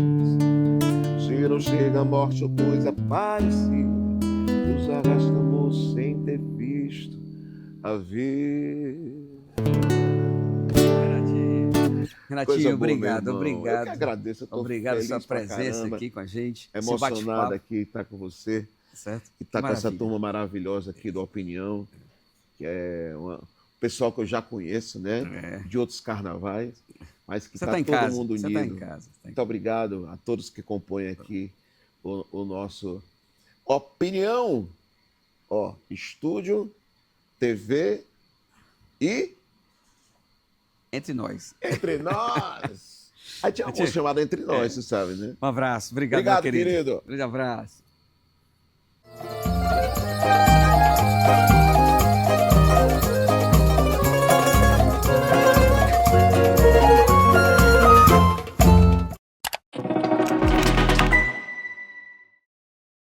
[SPEAKER 2] se não chega a morte ou coisa parecida, nos arrastamos sem ter visto a vida.
[SPEAKER 1] Renatinho, obrigado, obrigado.
[SPEAKER 2] Eu que agradeço, eu tô
[SPEAKER 1] obrigado pela sua
[SPEAKER 2] feliz
[SPEAKER 1] presença aqui com a gente.
[SPEAKER 2] Emocionado aqui estar com você.
[SPEAKER 1] Certo?
[SPEAKER 2] E estar com essa turma maravilhosa aqui do Opinião, que é um pessoal que eu já conheço, né? De outros carnavais, mas que está todo mundo unido.
[SPEAKER 1] Você tá em casa.
[SPEAKER 2] Muito obrigado a todos que compõem aqui o nosso Opinião. Ó, estúdio, TV e...
[SPEAKER 1] Entre nós.
[SPEAKER 2] Entre nós! Aí tinha uma chamada Entre Nós, você sabe, né?
[SPEAKER 1] Um abraço. Obrigado, meu querido.
[SPEAKER 2] Querido.
[SPEAKER 1] Grande abraço.